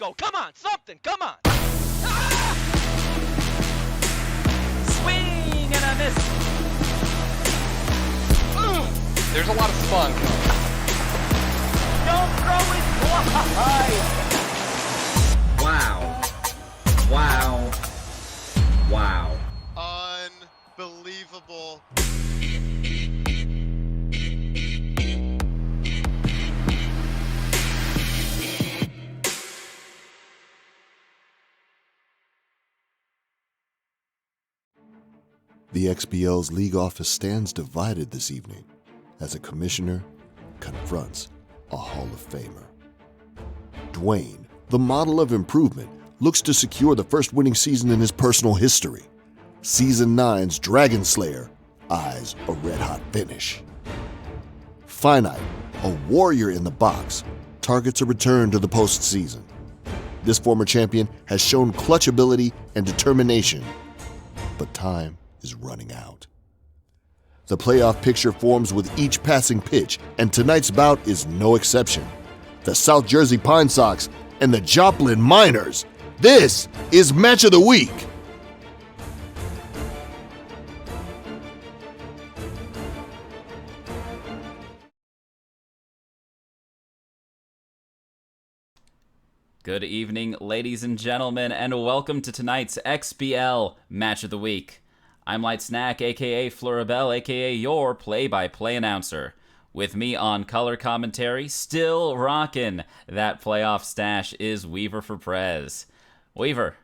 go. Come on, something. Come on. Swing and a miss. There's a lot of spunk. Don't throw it wide. Wow. Wow. Wow. Unbelievable. The XBL's league office stands divided this evening as a commissioner confronts a Hall of Famer. Dwyenne, the model of improvement, looks to secure the first winning season in his personal history. Season 9's Dragon Slayer eyes a red-hot finish. Finite, a warrior in the box, targets a return to the postseason. This former champion has shown clutch ability and determination, but time is running out. The playoff picture forms with each passing pitch, and tonight's bout is no exception. The South Jersey Pine Sox and the Joplin Miners. This is Match of the Week. Good evening, ladies and gentlemen, and welcome to tonight's XBL Match of the Week. I'm Light Snack, aka Floribel, aka your play-by-play announcer. With me on color commentary, still rockin' that playoff stash, is Weaver for Prez. Weaver,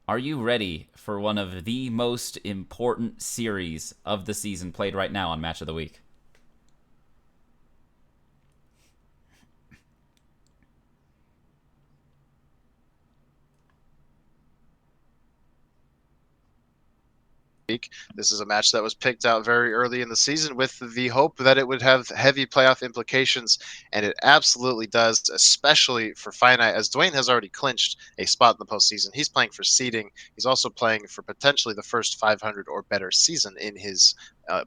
are you ready for one of the most important series of the season played right now on Match of the Week? This is a match that was picked out very early in the season with the hope that it would have heavy playoff implications, and it absolutely does, especially for Finite, as Dwyenne has already clinched a spot in the postseason. He's playing for seeding. He's also playing for potentially the first 500 or better season in his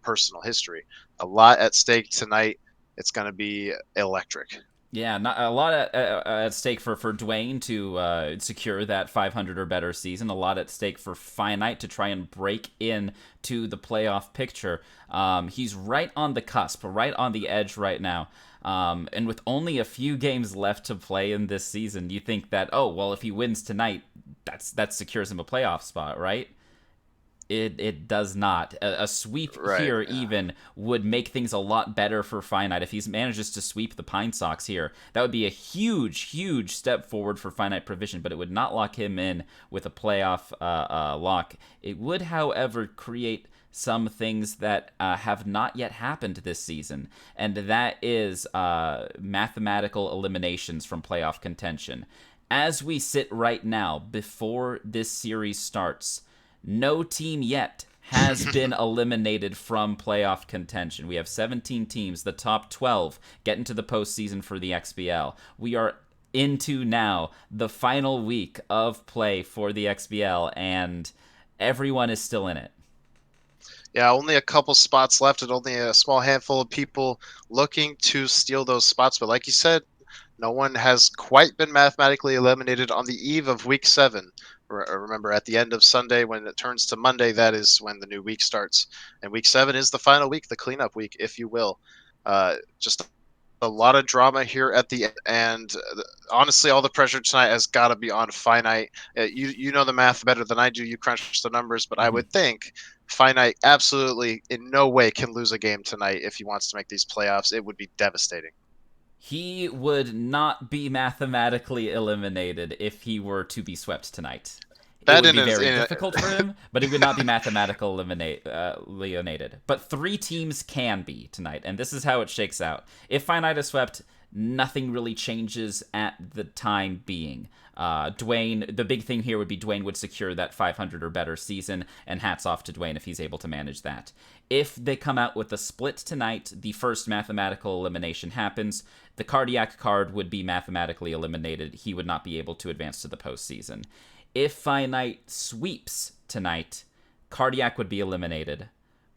personal history. A lot at stake tonight. It's going to be electric. Yeah, not a lot at stake for Dwyenne to secure that 500 or better season. A lot at stake for Finite to try and break in to the playoff picture. He's right on the cusp, right on the edge right now. And with only a few games left to play in this season, you think that, oh, well, if he wins tonight, that secures him a playoff spot, right? It does not. A sweep here even would make things a lot better for Finite. If he manages to sweep the Pine Sox here, that would be a huge step forward for FiniteProvision, but it would not lock him in with a playoff lock. It would, however, create some things that have not yet happened this season, and that is mathematical eliminations from playoff contention. As we sit right now, before this series starts, no team yet has been eliminated from playoff contention. We have 17 teams. The top 12 get into the postseason for the XBL. We are into now the final week of play for the XBL, and everyone is still in it. Yeah, only a couple spots left, and only a small handful of people looking to steal those spots. But like you said, no one has quite been mathematically eliminated on the eve of Week 7. Remember, at the end of Sunday, when it turns to Monday, that is when the new week starts. And Week 7 is the final week, the cleanup week, if you will. Just a lot of drama here at the end. And honestly, all the pressure tonight has got to be on Finite. You know the math better than I do. You crunch the numbers. But I would think Finite absolutely in no way can lose a game tonight if he wants to make these playoffs. It would be devastating. He would not be mathematically eliminated if he were to be swept tonight. It would be very difficult for him, but he would not be mathematically eliminated. But 3 teams can be tonight, and this is how it shakes out. If Finite is swept, nothing really changes at the time being. Dwyenne, the big thing here would be Dwyenne would secure that 500 or better season, and hats off to Dwyenne if he's able to manage that. If they come out with a split tonight, the first mathematical elimination happens. The Cardiac card would be mathematically eliminated. He would not be able to advance to the postseason. If Finite sweeps tonight, Cardiac would be eliminated.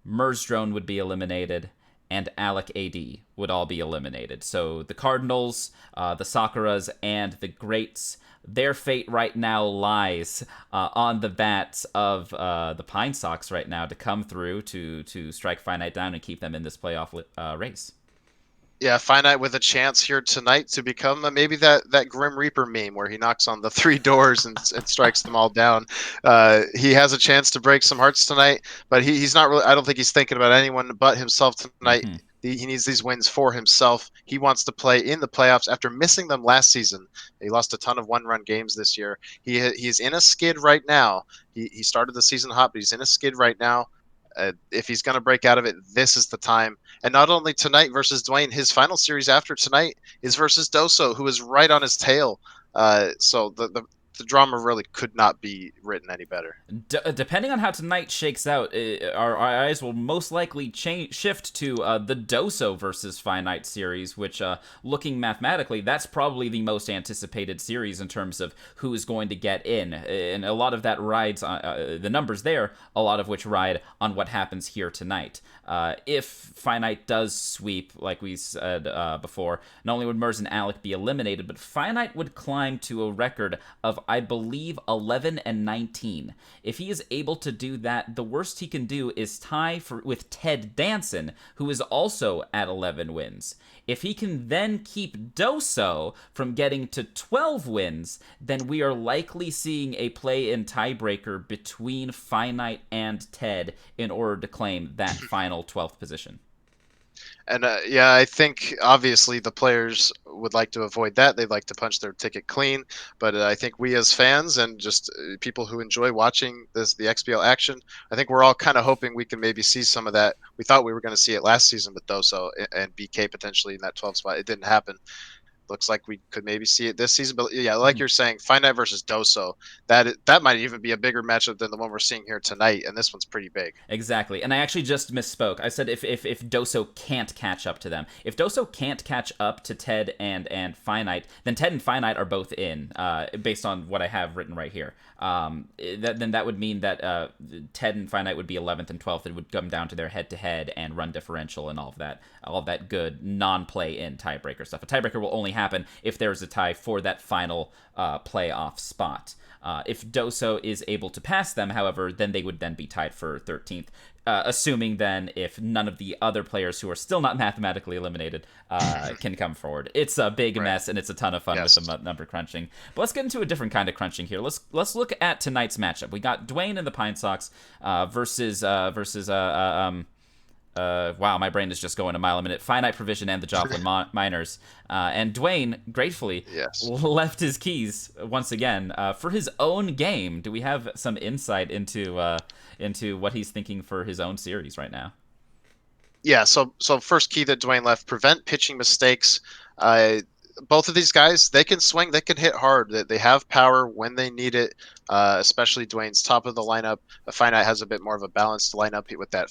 Merz Drone would be eliminated. and Alec AD would all be eliminated. So the Cardinals, the Sakuras, and the Greats, their fate right now lies on the bats of the Pine Sox right now to come through to strike Finite down and keep them in this playoff race. Yeah, Finite with a chance here tonight to become maybe that Grim Reaper meme where he knocks on the 3 doors and strikes them all down. He has a chance to break some hearts tonight, but he's not really. I don't think he's thinking about anyone but himself tonight. Mm-hmm. He needs these wins for himself. He wants to play in the playoffs after missing them last season. He lost a ton of one-run games this year. He's in a skid right now. He started the season hot, but he's in a skid right now. If he's going to break out of it, this is the time. And not only tonight versus Dwyenne, his final series after tonight is versus Doso, who is right on his tail. So the drama really could not be written any better. Depending on how tonight shakes out, our eyes will most likely shift to the Doso versus Finite series, which, looking mathematically, that's probably the most anticipated series in terms of who is going to get in. And a lot of that rides on the numbers there, a lot of which ride on what happens here tonight. If Finite does sweep, like we said before, not only would Mers and Alec be eliminated, but Finite would climb to a record of, I believe, 11-19. If he is able to do that, the worst he can do is tie with Ted Danson, who is also at 11 wins. If he can then keep Doso from getting to 12 wins, then we are likely seeing a play-in tiebreaker between Finite and Ted in order to claim that final 12th position. And yeah, I think obviously the players would like to avoid that. They'd like to punch their ticket clean. But I think we as fans and just people who enjoy watching the XBL action, I think we're all kind of hoping we can maybe see some of that. We thought we were going to see it last season with Doso and BK potentially in that 12 spot. It didn't happen. Looks like we could maybe see it this season. But yeah, like you're saying, Finite versus Doso, that might even be a bigger matchup than the one we're seeing here tonight, and this one's pretty big. Exactly. And I actually just misspoke. I said if Doso can't catch up to them. If Doso can't catch up to Ted and Finite, then Ted and Finite are both in, based on what I have written right here. Then that would mean that Ted and Finite would be 11th and 12th. It would come down to their head-to-head and run differential and all of that good non-play-in tiebreaker stuff. A tiebreaker will only happen if there's a tie for that final playoff spot. If Doso is able to pass them, however, then they would then be tied for 13th. Assuming then if none of the other players who are still not mathematically eliminated can come forward. It's a big mess, and it's a ton of fun with the number crunching. But let's get into a different kind of crunching here. Let's look at tonight's matchup. We got Dwyenne and the Pine Sox versus wow, my brain is just going a mile a minute. FiniteProvision and the Joplin Miners. And Dwyenne, gratefully, left his keys once again for his own game. Do we have some insight into what he's thinking for his own series right now? Yeah, so first key that Dwyenne left, prevent pitching mistakes. Both of these guys, they can swing, they can hit hard. They have power when they need it, especially Dwyenne's top of the lineup. Finite has a bit more of a balanced lineup with that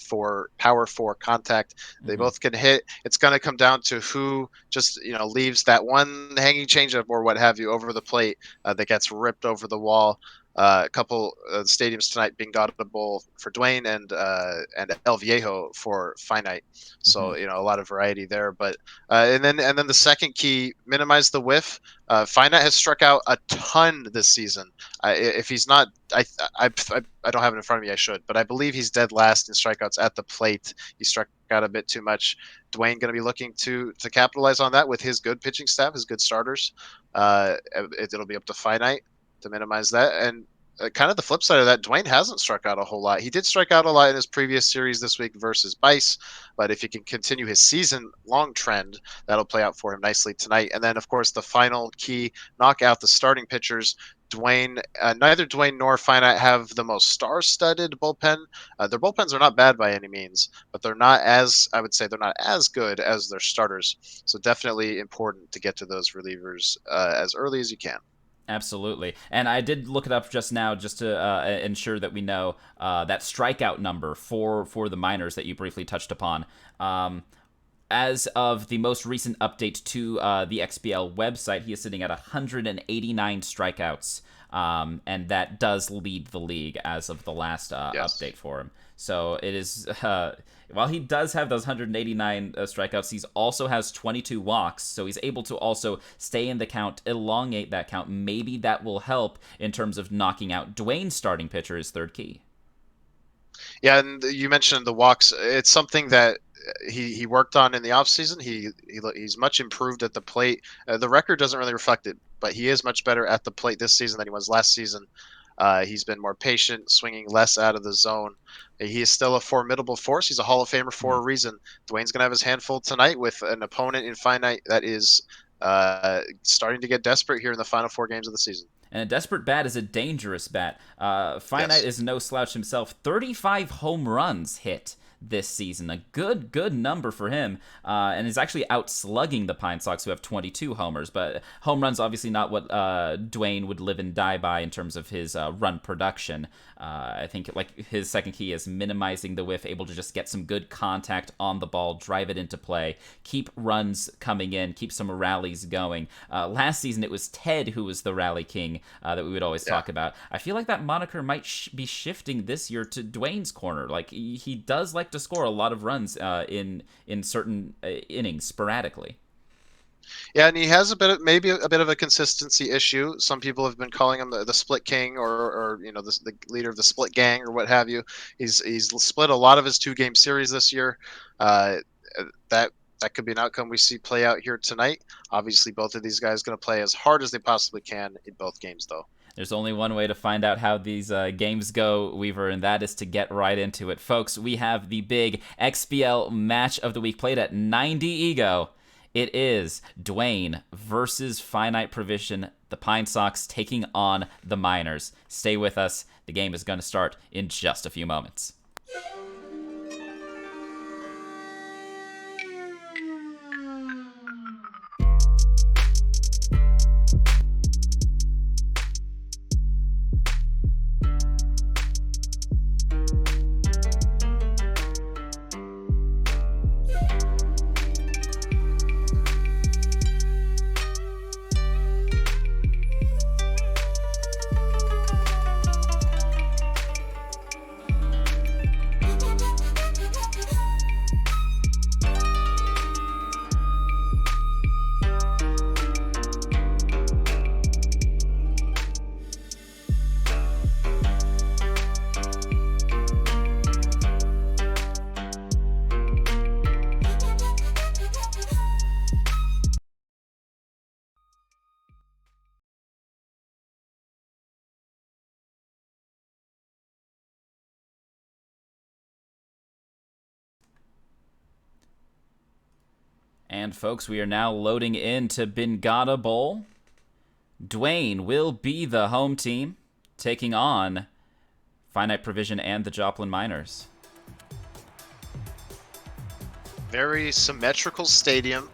power 4 contact. They both can hit. It's going to come down to who just leaves that one hanging changeup or what have you over the plate that gets ripped over the wall. A couple stadiums tonight being audible for Dwyenne and El Viejo for Finite. So a lot of variety there. But and then the second key, minimize the whiff. Finite has struck out a ton this season. If he's not, I don't have it in front of me. I should, but I believe he's dead last in strikeouts at the plate. He struck out a bit too much. Dwyenne going to be looking to capitalize on that with his good pitching staff, his good starters. It'll be up to Finite to minimize that. And kind of the flip side of that, Dwyenne hasn't struck out a whole lot. He did strike out a lot in his previous series this week versus Bice, but if he can continue his season-long trend, that'll play out for him nicely tonight. And then, of course, the final key, knock out the starting pitchers. Dwyenne, neither Dwyenne nor Finite have the most star-studded bullpen. Their bullpens are not bad by any means, but they're not as good as their starters. So definitely important to get to those relievers as early as you can. Absolutely. And I did look it up just now just to ensure that we know that strikeout number for the Miners that you briefly touched upon. As of the most recent update to the XBL website, he is sitting at 189 strikeouts, and that does lead the league as of the last update for him. So it is, while he does have those 189 strikeouts, he also has 22 walks. So he's able to also stay in the count, elongate that count. Maybe that will help in terms of knocking out Dwyenne's starting pitcher, his third key. Yeah, and you mentioned the walks. It's something that he worked on in the offseason. He's much improved at the plate. The record doesn't really reflect it, but he is much better at the plate this season than he was last season. He's been more patient, swinging less out of the zone. He is still a formidable force. He's a Hall of Famer for a reason. Dwyenne's going to have his handful tonight with an opponent in Finite that is starting to get desperate here in the final 4 games of the season. And a desperate bat is a dangerous bat. Finite is no slouch himself. 35 home runs hit this season. A good number for him. And is actually outslugging the Pine Sox, who have 22 homers. But home runs, obviously not what Dwyenne would live and die by in terms of his run production. I think like his second key is minimizing the whiff, able to just get some good contact on the ball, drive it into play, keep runs coming in, keep some rallies going. Last season, it was Ted who was the rally king that we would always talk about. I feel like that moniker might be shifting this year to Dwyenne's corner. Like he does like to score a lot of runs in certain innings sporadically. Yeah, and he has maybe a bit of a consistency issue. Some people have been calling him the split king, or the leader of the split gang, or what have you. He's split a lot of his 2-game series this year. That could be an outcome we see play out here tonight. Obviously, both of these guys going to play as hard as they possibly can in both games, though. There's only one way to find out how these games go, Weaver, and that is to get right into it. Folks, we have the big XBL match of the week played at 90 Ego. It is Dwyenne versus FiniteProvision, the Pine Sox taking on the Miners. Stay with us. The game is going to start in just a few moments. And folks, we are now loading into Bingata Bowl. Dwyenne will be the home team, taking on FiniteProvision and the Joplin Miners. Very symmetrical stadium,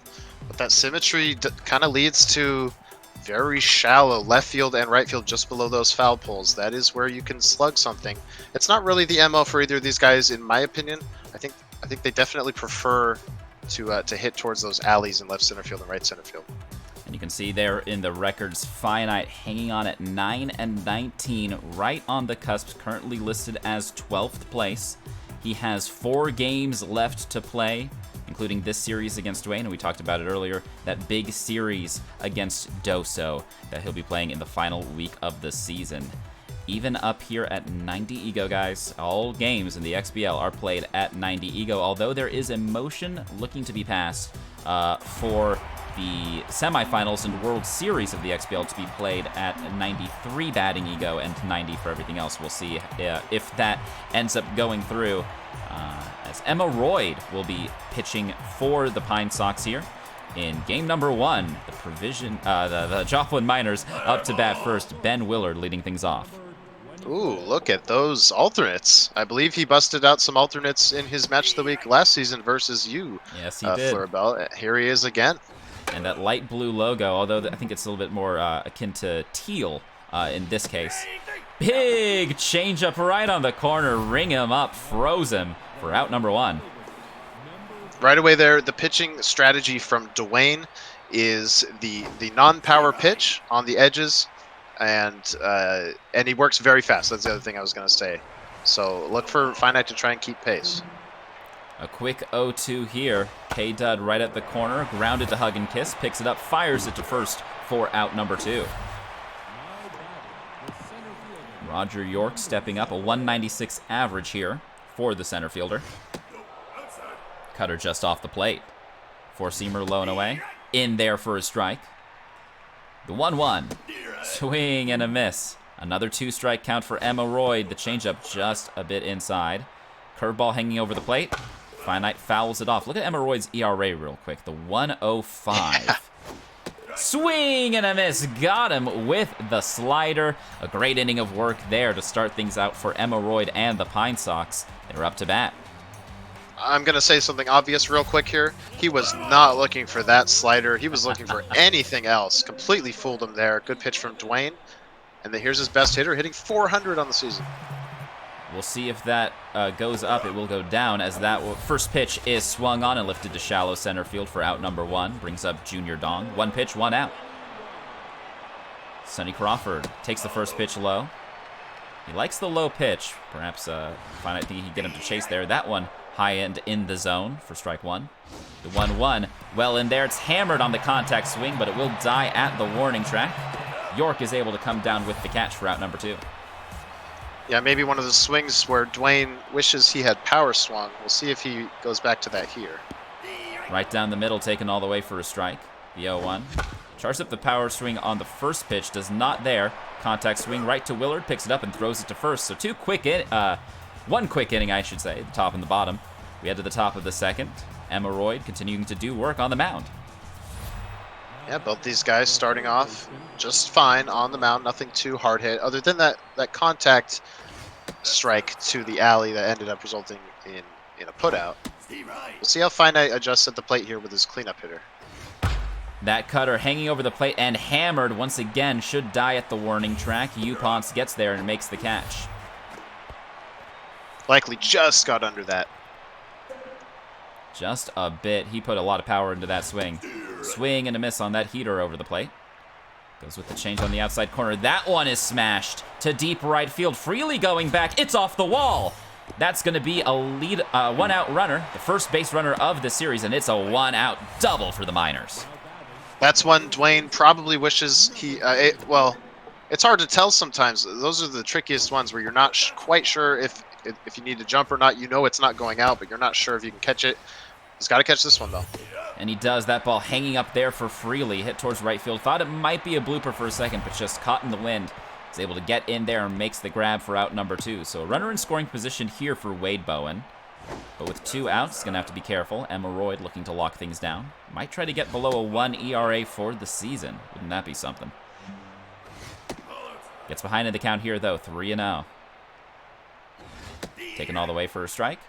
but that symmetry kind of leads to very shallow left field and right field just below those foul poles. That is where you can slug something. It's not really the MO for either of these guys, in my opinion. I think they definitely prefer to hit towards those alleys in left center field and right center field. And you can see there in the records, Finite hanging on at 9-19, right on the cusp, currently listed as 12th place. He has 4 games left to play, including this series against Dwyenne, and we talked about it earlier, that big series against Doso that he'll be playing in the final week of the season. Even up here at 90 Ego, guys, all games in the XBL are played at 90 Ego, although there is a motion looking to be passed for the semifinals and World Series of the XBL to be played at 93 batting Ego and 90 for everything else. We'll see if that ends up going through, as Emma Royd will be pitching for the Pine Sox here. In game number 1, the Joplin Miners up to bat first. Ben Willard leading things off. Ooh, look at those alternates. I believe he busted out some alternates in his match of the week last season versus you. Yes, he did. Floribel. Here he is again. And that light blue logo, although I think it's a little bit more akin to teal in this case. Big changeup right on the corner. Ring him up, froze him for out number 1. Right away there, the pitching strategy from Dwyenne is the non-power pitch on the edges, and he works very fast. That's the other thing I was going to say. So look for Finite to try and keep pace. A quick 0-2 here. K-Dud right at the corner, grounded to Hug and Kiss, picks it up, fires it to first for out number 2. Roger York stepping up, a 196 average here for the center fielder. Cutter just off the plate. Four-seamer low and away. In there for a strike. The 1-1. Swing and a miss. Another 2-strike count for Emma Royd. The changeup just a bit inside. Curveball hanging over the plate. Finite fouls it off. Look at Emma Royd's ERA real quick. The 1.05. Swing and a miss. Got him with the slider. A great inning of work there to start things out for Emma Royd and the Pine Sox. They're up to bat. I'm going to say something obvious real quick here. He was not looking for that slider. He was looking for anything else. Completely fooled him there. Good pitch from Dwyenne. And then here's his best hitter, hitting 400 on the season. We'll see if that goes up. It will go down as that first pitch is swung on and lifted to shallow center field for out number 1. Brings up Junior Dong. 1 pitch, 1 out. Sonny Crawford takes the first pitch low. He likes the low pitch. Perhaps Finite thinking he'd get him to chase there. That one high end in the zone for strike 1. The 1-1, well in there. It's hammered on the contact swing, but it will die at the warning track. York is able to come down with the catch for out number 2. Yeah, maybe one of the swings where Dwyenne wishes he had power swung. We'll see if he goes back to that here. Right down the middle, taken all the way for a strike. The 0-1. Charges up the power swing on the first pitch, does not there. Contact swing right to Willard, picks it up and throws it to first. So one quick inning, I should say, the top and the bottom. We head to the top of the second. Emma Royd continuing to do work on the mound. Yeah, both these guys starting off just fine on the mound. Nothing too hard hit, other than that contact strike to the alley that ended up resulting in a putout. We'll see how Finite adjusts at the plate here with his cleanup hitter. That cutter hanging over the plate and hammered once again, should die at the warning track. Upons gets there and makes the catch. Likely just got under that. Just a bit. He put a lot of power into that swing. Swing and a miss on that heater over the plate. Goes with the change on the outside corner. That one is smashed to deep right field. Freely going back. It's off the wall. That's going to be a lead, 1-out runner, the first base runner of the series, and it's a 1-out double for the Miners. That's one Dwyenne probably wishes he. Well, it's hard to tell sometimes. Those are the trickiest ones where you're not quite sure if you need to jump or not. You know it's not going out, but you're not sure if you can catch it. He's got to catch this one though. And he does. That ball hanging up there for Freely, hit towards right field. Thought it might be a blooper for a second, but just caught in the wind. Is able to get in there and makes the grab for out number 2. So a runner in scoring position here for Wade Bowen. But with 2 outs, he's going to have to be careful. Emma Royd looking to lock things down. Might try to get below a 1 ERA for the season. Wouldn't that be something? Gets behind in the count here, though. 3-0. Taken all the way for a strike.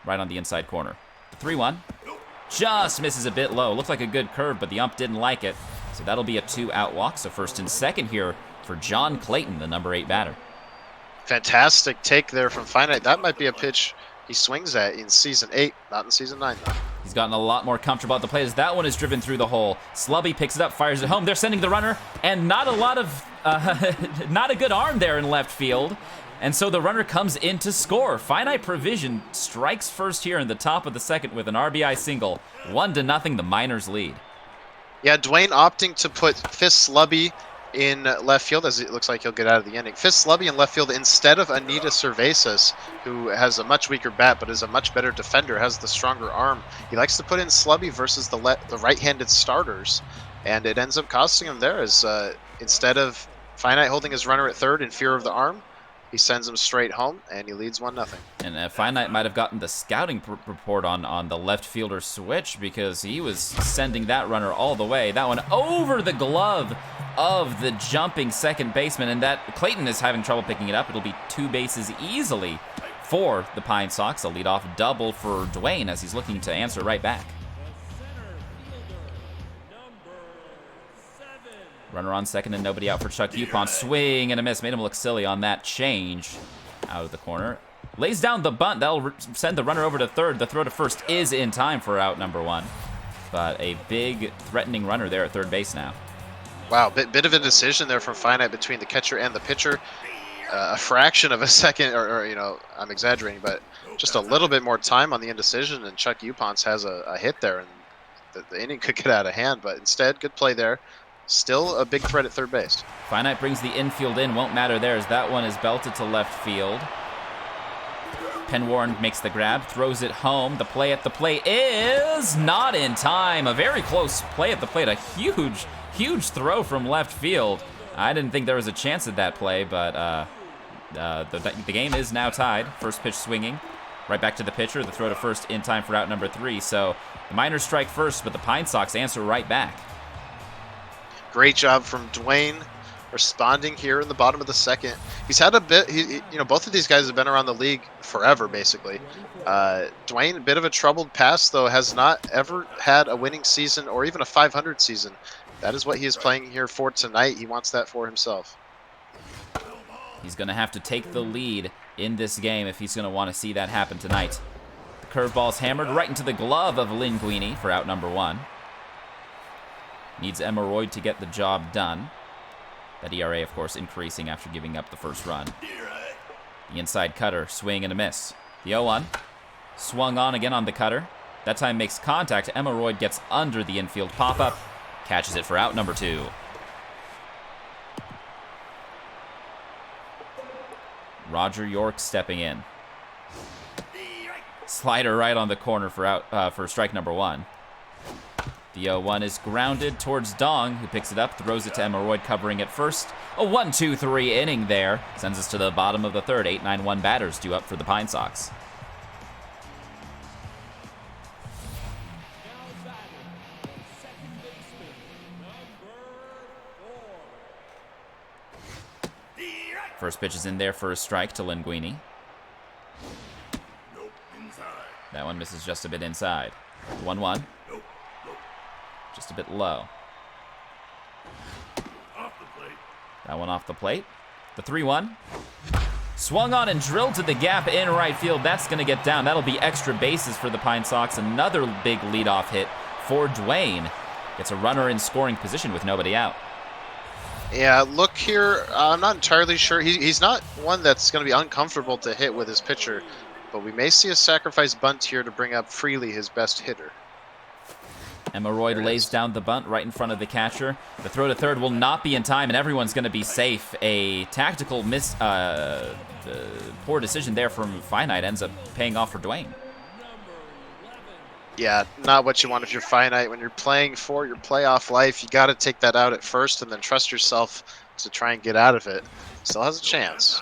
Right on the inside corner. The 3-1. Just misses a bit low. Looked like a good curve, but the ump didn't like it. So that'll be a 2-out walk. So first and second here for John Clayton, the number 8 batter. Fantastic take there from Finite. That might be a pitch he swings at in Season 8, not in Season 9, though. He's gotten a lot more comfortable at the plate as that one is driven through the hole. Slubby picks it up, fires it home. They're sending the runner, and not a lot of, not a good arm there in left field. And so the runner comes in to score. FiniteProvision strikes first here in the top of the second with an RBI single. 1-0, the Miners lead. Yeah, Dwyenne opting to put Fist Slubby in left field, as it looks like he'll get out of the inning. Fist Slubby in left field instead of Anita Cervezas, who has a much weaker bat but is a much better defender, has the stronger arm. He likes to put in Slubby versus the right-handed starters, and it ends up costing him there as instead of Finite holding his runner at third in fear of the arm, he sends him straight home, and he leads 1-0. And Finite might have gotten the scouting report on the left fielder switch because he was sending that runner all the way. That one over the glove of the jumping second baseman, and that Clayton is having trouble picking it up. It'll be 2 bases easily for the Pine Sox. A leadoff double for Dwyenne as he's looking to answer right back. Runner on second and nobody out for Chuck Upon. Swing and a miss. Made him look silly on that change. Out of the corner. Lays down the bunt. That'll send the runner over to third. The throw to first is in time for out number 1. But a big threatening runner there at third base now. Wow, bit of a decision there from Finite between the catcher and the pitcher. a fraction of a second, or you know, I'm exaggerating, but just a little bit more time on the indecision, and Chuck Upons has a hit there, and the inning could get out of hand. But instead, good play there. Still a big threat at third base. Finite brings the infield in. Won't matter there as that one is belted to left field. Penwarren makes the grab, throws it home. The play at the plate is not in time. A very close play at the plate. A huge throw from left field. I didn't think there was a chance at that play, but the game is now tied. First pitch swinging. Right back to the pitcher. The throw to first in time for out number 3. So the Miners strike first, but the Pine Sox answer right back. Great job from Dwyenne responding here in the bottom of the second. He's had a bit, you know, both of these guys have been around the league forever, basically. Dwyenne, a bit of a troubled past, though, has not ever had a winning season or even a 500 season. That is what he is playing here for tonight. He wants that for himself. He's going to have to take the lead in this game if he's going to want to see that happen tonight. The curveball's hammered right into the glove of Linguini for out number 1. Needs Emeroyd to get the job done. That ERA, of course, increasing after giving up the first run. The inside cutter, swing and a miss. The 0-1. Swung on again on the cutter. That time makes contact. Emeroyd gets under the infield pop-up. Catches it for out number 2. Roger York stepping in. Slider right on the corner for strike number 1. The 0-1 is grounded towards Dong, who picks it up, throws it to Emeroyd, covering it first. A 1-2-3 inning there. Sends us to the bottom of the third. 8-9-1 batters due up for the Pine Sox. First pitch is in there for a strike to Linguini. That one misses just a bit inside. 1-1. Just a bit low. That one off the plate. The 3-1. Swung on and drilled to the gap in right field. That's going to get down. That'll be extra bases for the Pine Sox. Another big leadoff hit for Dwyenne. Gets a runner in scoring position with nobody out. Yeah, look here. I'm not entirely sure. He's not one that's going to be uncomfortable to hit with his pitcher, but we may see a sacrifice bunt here to bring up Freely, his best hitter. Emeroyd lays down the bunt right in front of the catcher. The throw to third will not be in time, and everyone's going to be safe. A tactical poor decision there from Finite ends up paying off for Dwyenne. Yeah, not what you want if you're Finite. When you're playing for your playoff life, you got to take that out at first and then trust yourself to try and get out of it. Still has a chance.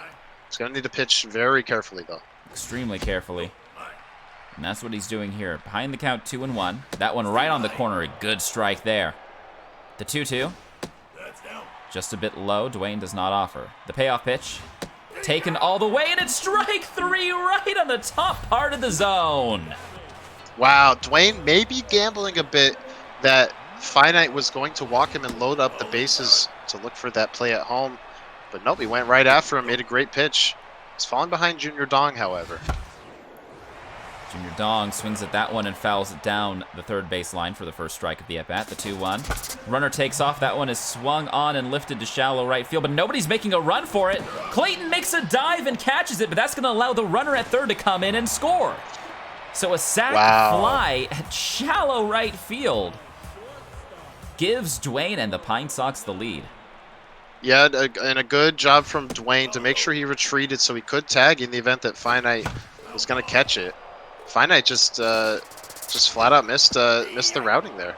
He's going to need to pitch very carefully, though. Extremely carefully. And that's what he's doing here. Behind the count, 2-1. That one right on the corner. A good strike there. The 2-2. Just a bit low. Dwyenne does not offer. The payoff pitch. Taken all the way, and it's strike 3 right on the top part of the zone. Wow, Dwyenne may be gambling a bit that Finite was going to walk him and load up the bases to look for that play at home. But nope, he went right after him, made a great pitch. He's falling behind Junior Dong, however. Junior Dong swings at that one and fouls it down the third baseline for the first strike of the at-bat, the 2-1. Runner takes off. That one is swung on and lifted to shallow right field, but nobody's making a run for it. Clayton makes a dive and catches it, but that's going to allow the runner at third to come in and score. So a sac fly at shallow right field gives Dwyenne and the Pine Sox the lead. Yeah, and a good job from Dwyenne to make sure he retreated so he could tag in the event that Finite was going to catch it. Finite just flat out missed the routing there.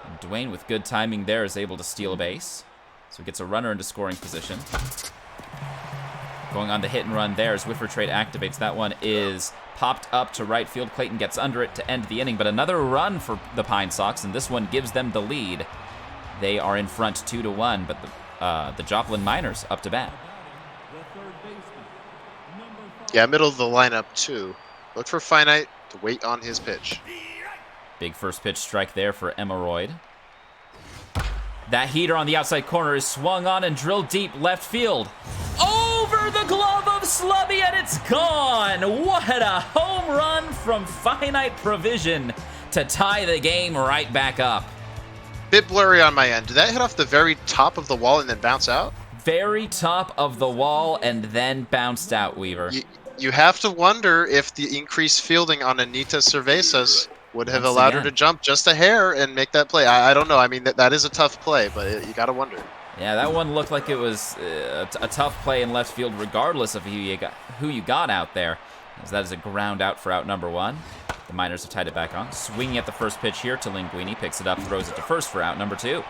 And Dwyenne, with good timing there, is able to steal a base. So he gets a runner into scoring position. Going on the hit and run there as Whiffer Trade activates. That one is popped up to right field. Clayton gets under it to end the inning, but another run for the Pine Sox, and this one gives them the lead. They are in front 2-1, but the Joplin Miners up to bat. Yeah, middle of the lineup too. Look for Finite to wait on his pitch. Big first pitch strike there for Emeroyd. That heater on the outside corner is swung on and drilled deep left field. Over the glove of Slubby, and it's gone. What a home run from FiniteProvision to tie the game right back up. Bit blurry on my end. Did that hit off the very top of the wall and then bounce out? very top of the wall and then bounced out, Weaver. You have to wonder if the increased fielding on Anita Cervezas would have Once allowed her again. to jump just a hair and make that play. I don't know. I mean, that is a tough play, but you got to wonder. Yeah, that one looked like it was a tough play in left field regardless of who you got out there. As that is a ground out for out number 1. The Miners have tied it back on. Swinging at the first pitch here to Linguini. Picks it up, throws it to first for out number 2.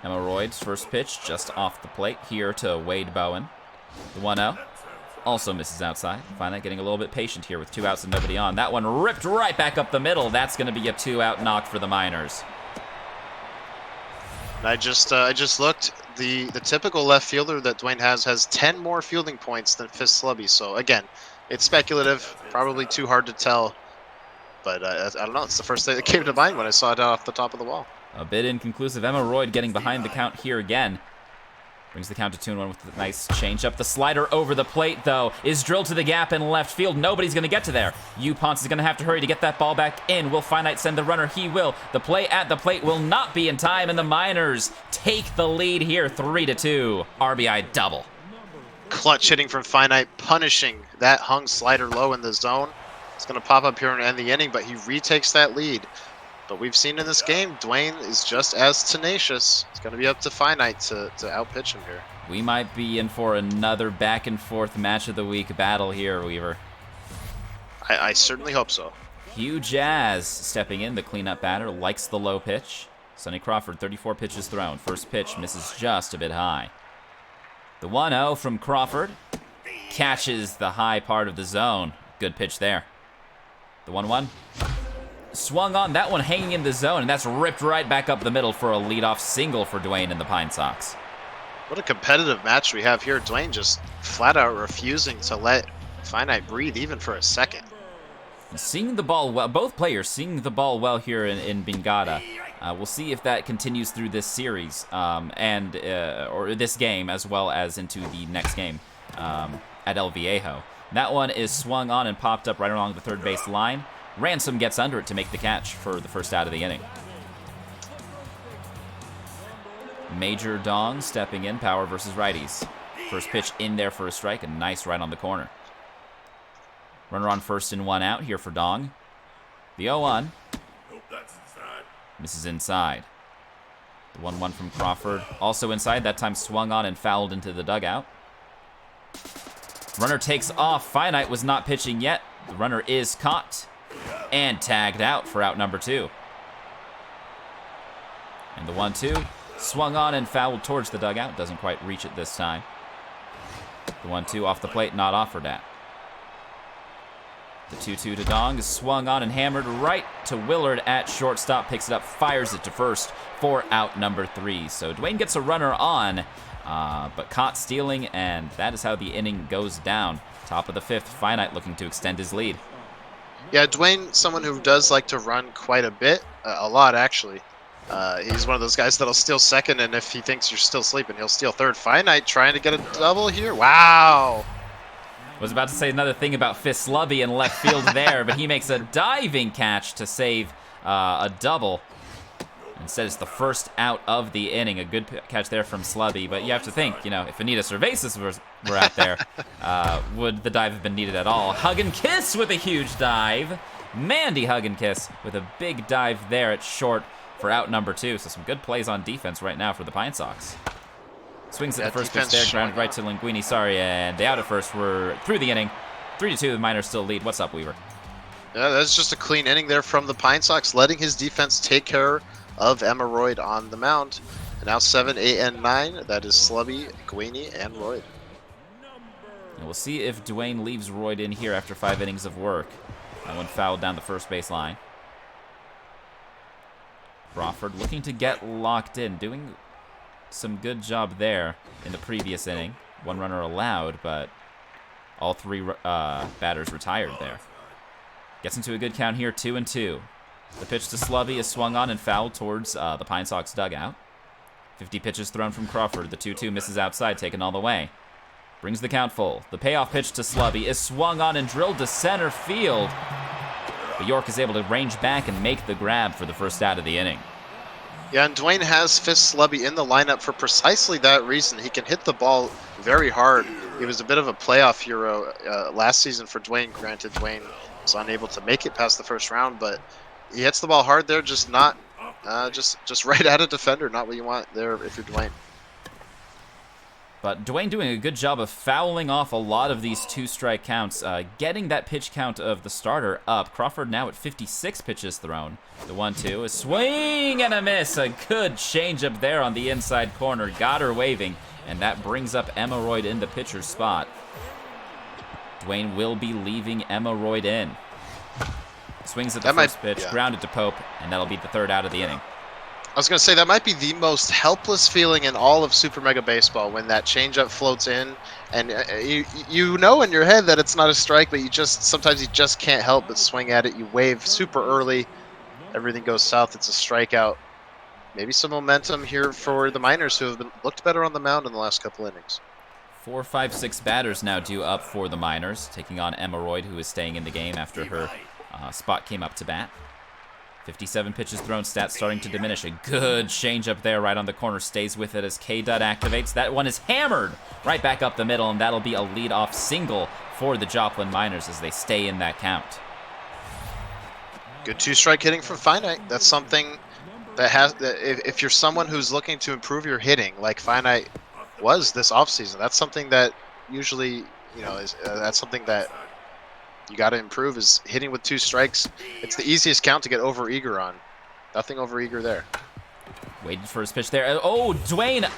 Hemorrhoid's first pitch just off the plate here to Wade Bowen. The 1-0 also misses outside. Finite getting a little bit patient here with 2 outs and nobody on. That one ripped right back up the middle. That's going to be a 2-out knock for the Miners. I just looked. The typical left fielder that Dwyenne has 10 more fielding points than Fesliyan. So again, it's speculative, probably too hard to tell. But I don't know. It's the first thing that came to mind when I saw it off the top of the wall. A bit inconclusive. Hemorrhoid getting behind the count here again. Brings the count to 2-1 with a nice changeup. The slider over the plate, though, is drilled to the gap in left field. Nobody's going to get to there. Ponce is going to have to hurry to get that ball back in. Will Finite send the runner? He will. The play at the plate will not be in time, and the Miners take the lead here, 3-2. RBI double. Clutch hitting from Finite, punishing that hung slider low in the zone. It's going to pop up here and end the inning, but he retakes that lead. But we've seen in this game, Dwyenne is just as tenacious. It's going to be up to Finite to outpitch him here. We might be in for another back-and-forth match of the week battle here, Weaver. I certainly hope so. Hugh Jazz stepping in, the cleanup batter, likes the low pitch. Sonny Crawford, 34 pitches thrown. First pitch misses just a bit high. The 1-0 from Crawford catches the high part of the zone. Good pitch there. The 1-1. Swung on, that one hanging in the zone, and that's ripped right back up the middle for a leadoff single for Dwyenne and the Pine Sox. What a competitive match we have here. Dwyenne just flat out refusing to let Finite breathe even for a second. Seeing the ball well, both players seeing the ball well here in Bingada. We'll see if that continues through this series or this game as well as into the next game at El Viejo. That one is swung on and popped up right along the third base line. Ransom gets under it to make the catch for the first out of the inning. Major Dong stepping in, power versus righties. First pitch in there for a strike, a nice right on the corner. Runner on first and 1 out here for Dong. The 0-1. Misses inside. The 1-1 from Crawford, also inside, that time swung on and fouled into the dugout. Runner takes off. Finite was not pitching yet. The runner is caught and tagged out for out number 2. And the 1-2 swung on and fouled towards the dugout. Doesn't quite reach it this time. The 1-2 off the plate, not offered at. The 2-2 to Dong is swung on and hammered right to Willard at shortstop. Picks it up, fires it to first for out number 3. So Dwyenne gets a runner on, but caught stealing, and that is how the inning goes down. Top of the 5th, Finite looking to extend his lead. Yeah, Dwyenne, someone who does like to run quite a bit, a lot actually. He's one of those guys that'll steal second, and if he thinks you're still sleeping, he'll steal third. Finite trying to get a double here. Wow. Was about to say another thing about Fesliyan in left field there, but he makes a diving catch to save a double. Instead, it's the first out of the inning. A good catch there from Slubby, but you have to think, if Anita Cervezas were out there, would the dive have been needed at all? Hug and Kiss with a huge dive. Mandy Hug and Kiss with a big dive there at short for out number 2. So some good plays on defense right now for the Pine Sox. Swings at the first pitch there, ground right to Linguini. Sorry, and they out at first. We're through the inning. 3-2, the Miners still lead. What's up, Weaver? Yeah, that's just a clean inning there from the Pine Sox, letting his defense take care of Emma on the mound. And now 7, 8, and 9. That is Slubby, Guini, and Royd. And we'll see if Dwyenne leaves Royd in here after 5 innings of work. That one fouled down the first base line. Crawford looking to get locked in, doing some good job there in the previous inning. 1 runner allowed, but all 3 batters retired there. Gets into a good count here, 2-2. The pitch to Slubby is swung on and fouled towards the Pine Sox dugout. 50 pitches thrown from Crawford. The 2-2 misses outside, taken all the way. Brings the count full. The payoff pitch to Slubby is swung on and drilled to center field. But York is able to range back and make the grab for the first out of the inning. Yeah, and Dwyenne has Fist Slubby in the lineup for precisely that reason. He can hit the ball very hard. He was a bit of a playoff hero last season for Dwyenne. Granted, Dwyenne was unable to make it past the first round, but he hits the ball hard there, just not, just right at a defender. Not what you want there if you're Dwyenne. But Dwyenne doing a good job of fouling off a lot of these two-strike counts, getting that pitch count of the starter up. Crawford now at 56 pitches thrown. The 1-2, a swing and a miss. A good changeup there on the inside corner. Got her waving, and that brings up Emma in the pitcher's spot. Dwyenne will be leaving Emma in. Swings at the first pitch, grounded to Pope, and that'll be the third out of the inning. I was going to say, that might be the most helpless feeling in all of Super Mega Baseball when that changeup floats in, and you know in your head that it's not a strike, but sometimes you just can't help but swing at it. You wave super early, everything goes south, it's a strikeout. Maybe some momentum here for the Miners, who have looked better on the mound in the last couple innings. 4, 5, 6 batters now due up for the Miners, taking on Emma, who is staying in the game after her spot came up to bat. 57 pitches thrown, stats starting to diminish. A good changeup there right on the corner. Stays with it as K-Dud activates. That one is hammered right back up the middle, and that'll be a leadoff single for the Joplin Miners as they stay in that count. Good two-strike hitting from Finite. That's something that if you're someone who's looking to improve your hitting, like Finite was this offseason, that's something that usually, that's something that you got to improve, is hitting with 2 strikes. It's the easiest count to get over-eager on. Nothing over-eager there. Waited for his pitch there. Oh, Dwyenne,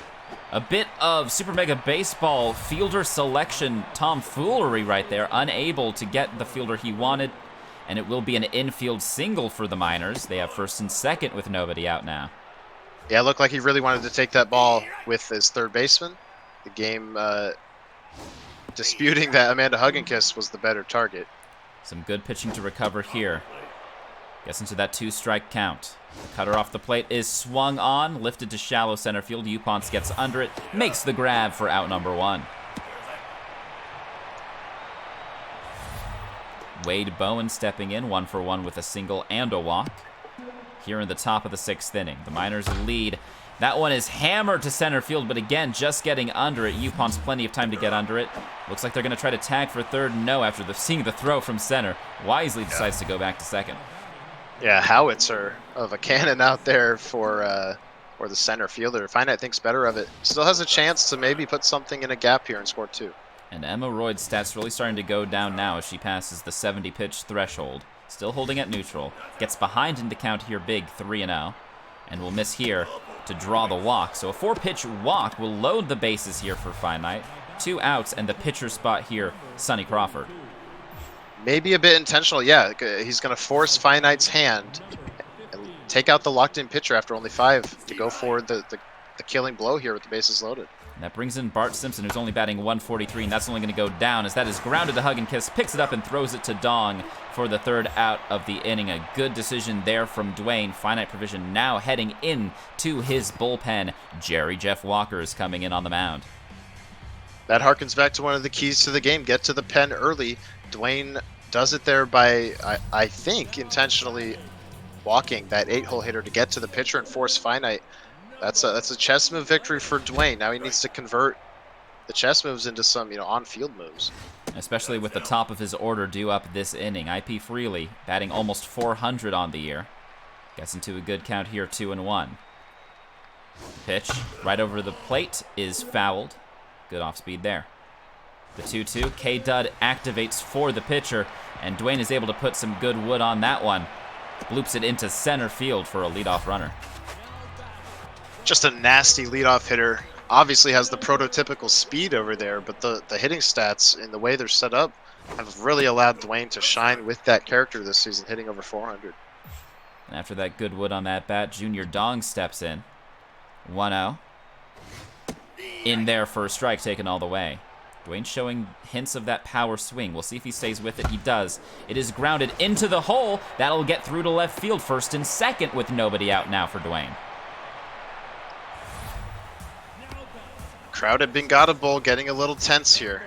a bit of Super Mega Baseball fielder selection tomfoolery right there. Unable to get the fielder he wanted, and it will be an infield single for the Miners. They have first and second with nobody out now. Yeah, it looked like he really wanted to take that ball with his third baseman. The game disputing that Amanda Hugginkiss was the better target. Some good pitching to recover here. Gets into that 2-strike count. The cutter off the plate is swung on, lifted to shallow center field. Upons gets under it, makes the grab for out number 1. Wade Bowen stepping in, 1 for 1 with a single and a walk. Here in the top of the 6th inning, the Miners lead. That one is hammered to center field, but again, just getting under it. Upons plenty of time to get under it. Looks like they're going to try to tag for third. No, after seeing the throw from center, wisely decides to go back to second. Yeah, howitzer of a cannon out there for the center fielder. Finite thinks better of it. Still has a chance to maybe put something in a gap here and score 2. And Emma Royd's stats really starting to go down now as she passes the 70-pitch threshold. Still holding at neutral. Gets behind in the count here big, 3-0. And will miss here to draw the walk. So a 4-pitch walk will load the bases here for Finite. 2 outs and the pitcher spot here, Sonny Crawford. Maybe a bit intentional, yeah. He's going to force Finite's hand and take out the locked-in pitcher after only 5 to go for the killing blow here with the bases loaded. And that brings in Bart Simpson, who's only batting 143, and that's only going to go down as that is grounded to Hugginkiss, picks it up and throws it to Dong for the 3rd out of the inning. A good decision there from Dwyenne. FiniteProvision now heading in to his bullpen. Jerry Jeff Walker is coming in on the mound. That harkens back to one of the keys to the game. Get to the pen early. Dwyenne does it there by, I think, intentionally walking that 8-hole hitter to get to the pitcher and force Finite. That's a chess move victory for Dwyenne. Now he needs to convert the chess moves into some on-field moves. Especially with the top of his order due up this inning. IP Freely batting almost 400 on the year. Gets into a good count here, 2-1. Pitch right over the plate is fouled. Good off-speed there. The 2-2. K-Dud activates for the pitcher, and Dwyenne is able to put some good wood on that one. Bloops it into center field for a leadoff runner. Just a nasty leadoff hitter. Obviously has the prototypical speed over there, but the hitting stats and the way they're set up have really allowed Dwyenne to shine with that character this season, hitting over 400. And after that good wood on that bat, Junior Dong steps in. 1-0. In there for a strike, taken all the way. Dwyenne showing hints of that power swing. We'll see if he stays with it. He does. It is grounded into the hole. That'll get through to left field, first and second with nobody out now for Dwyenne. Crowd at Bingata Bowl getting a little tense here.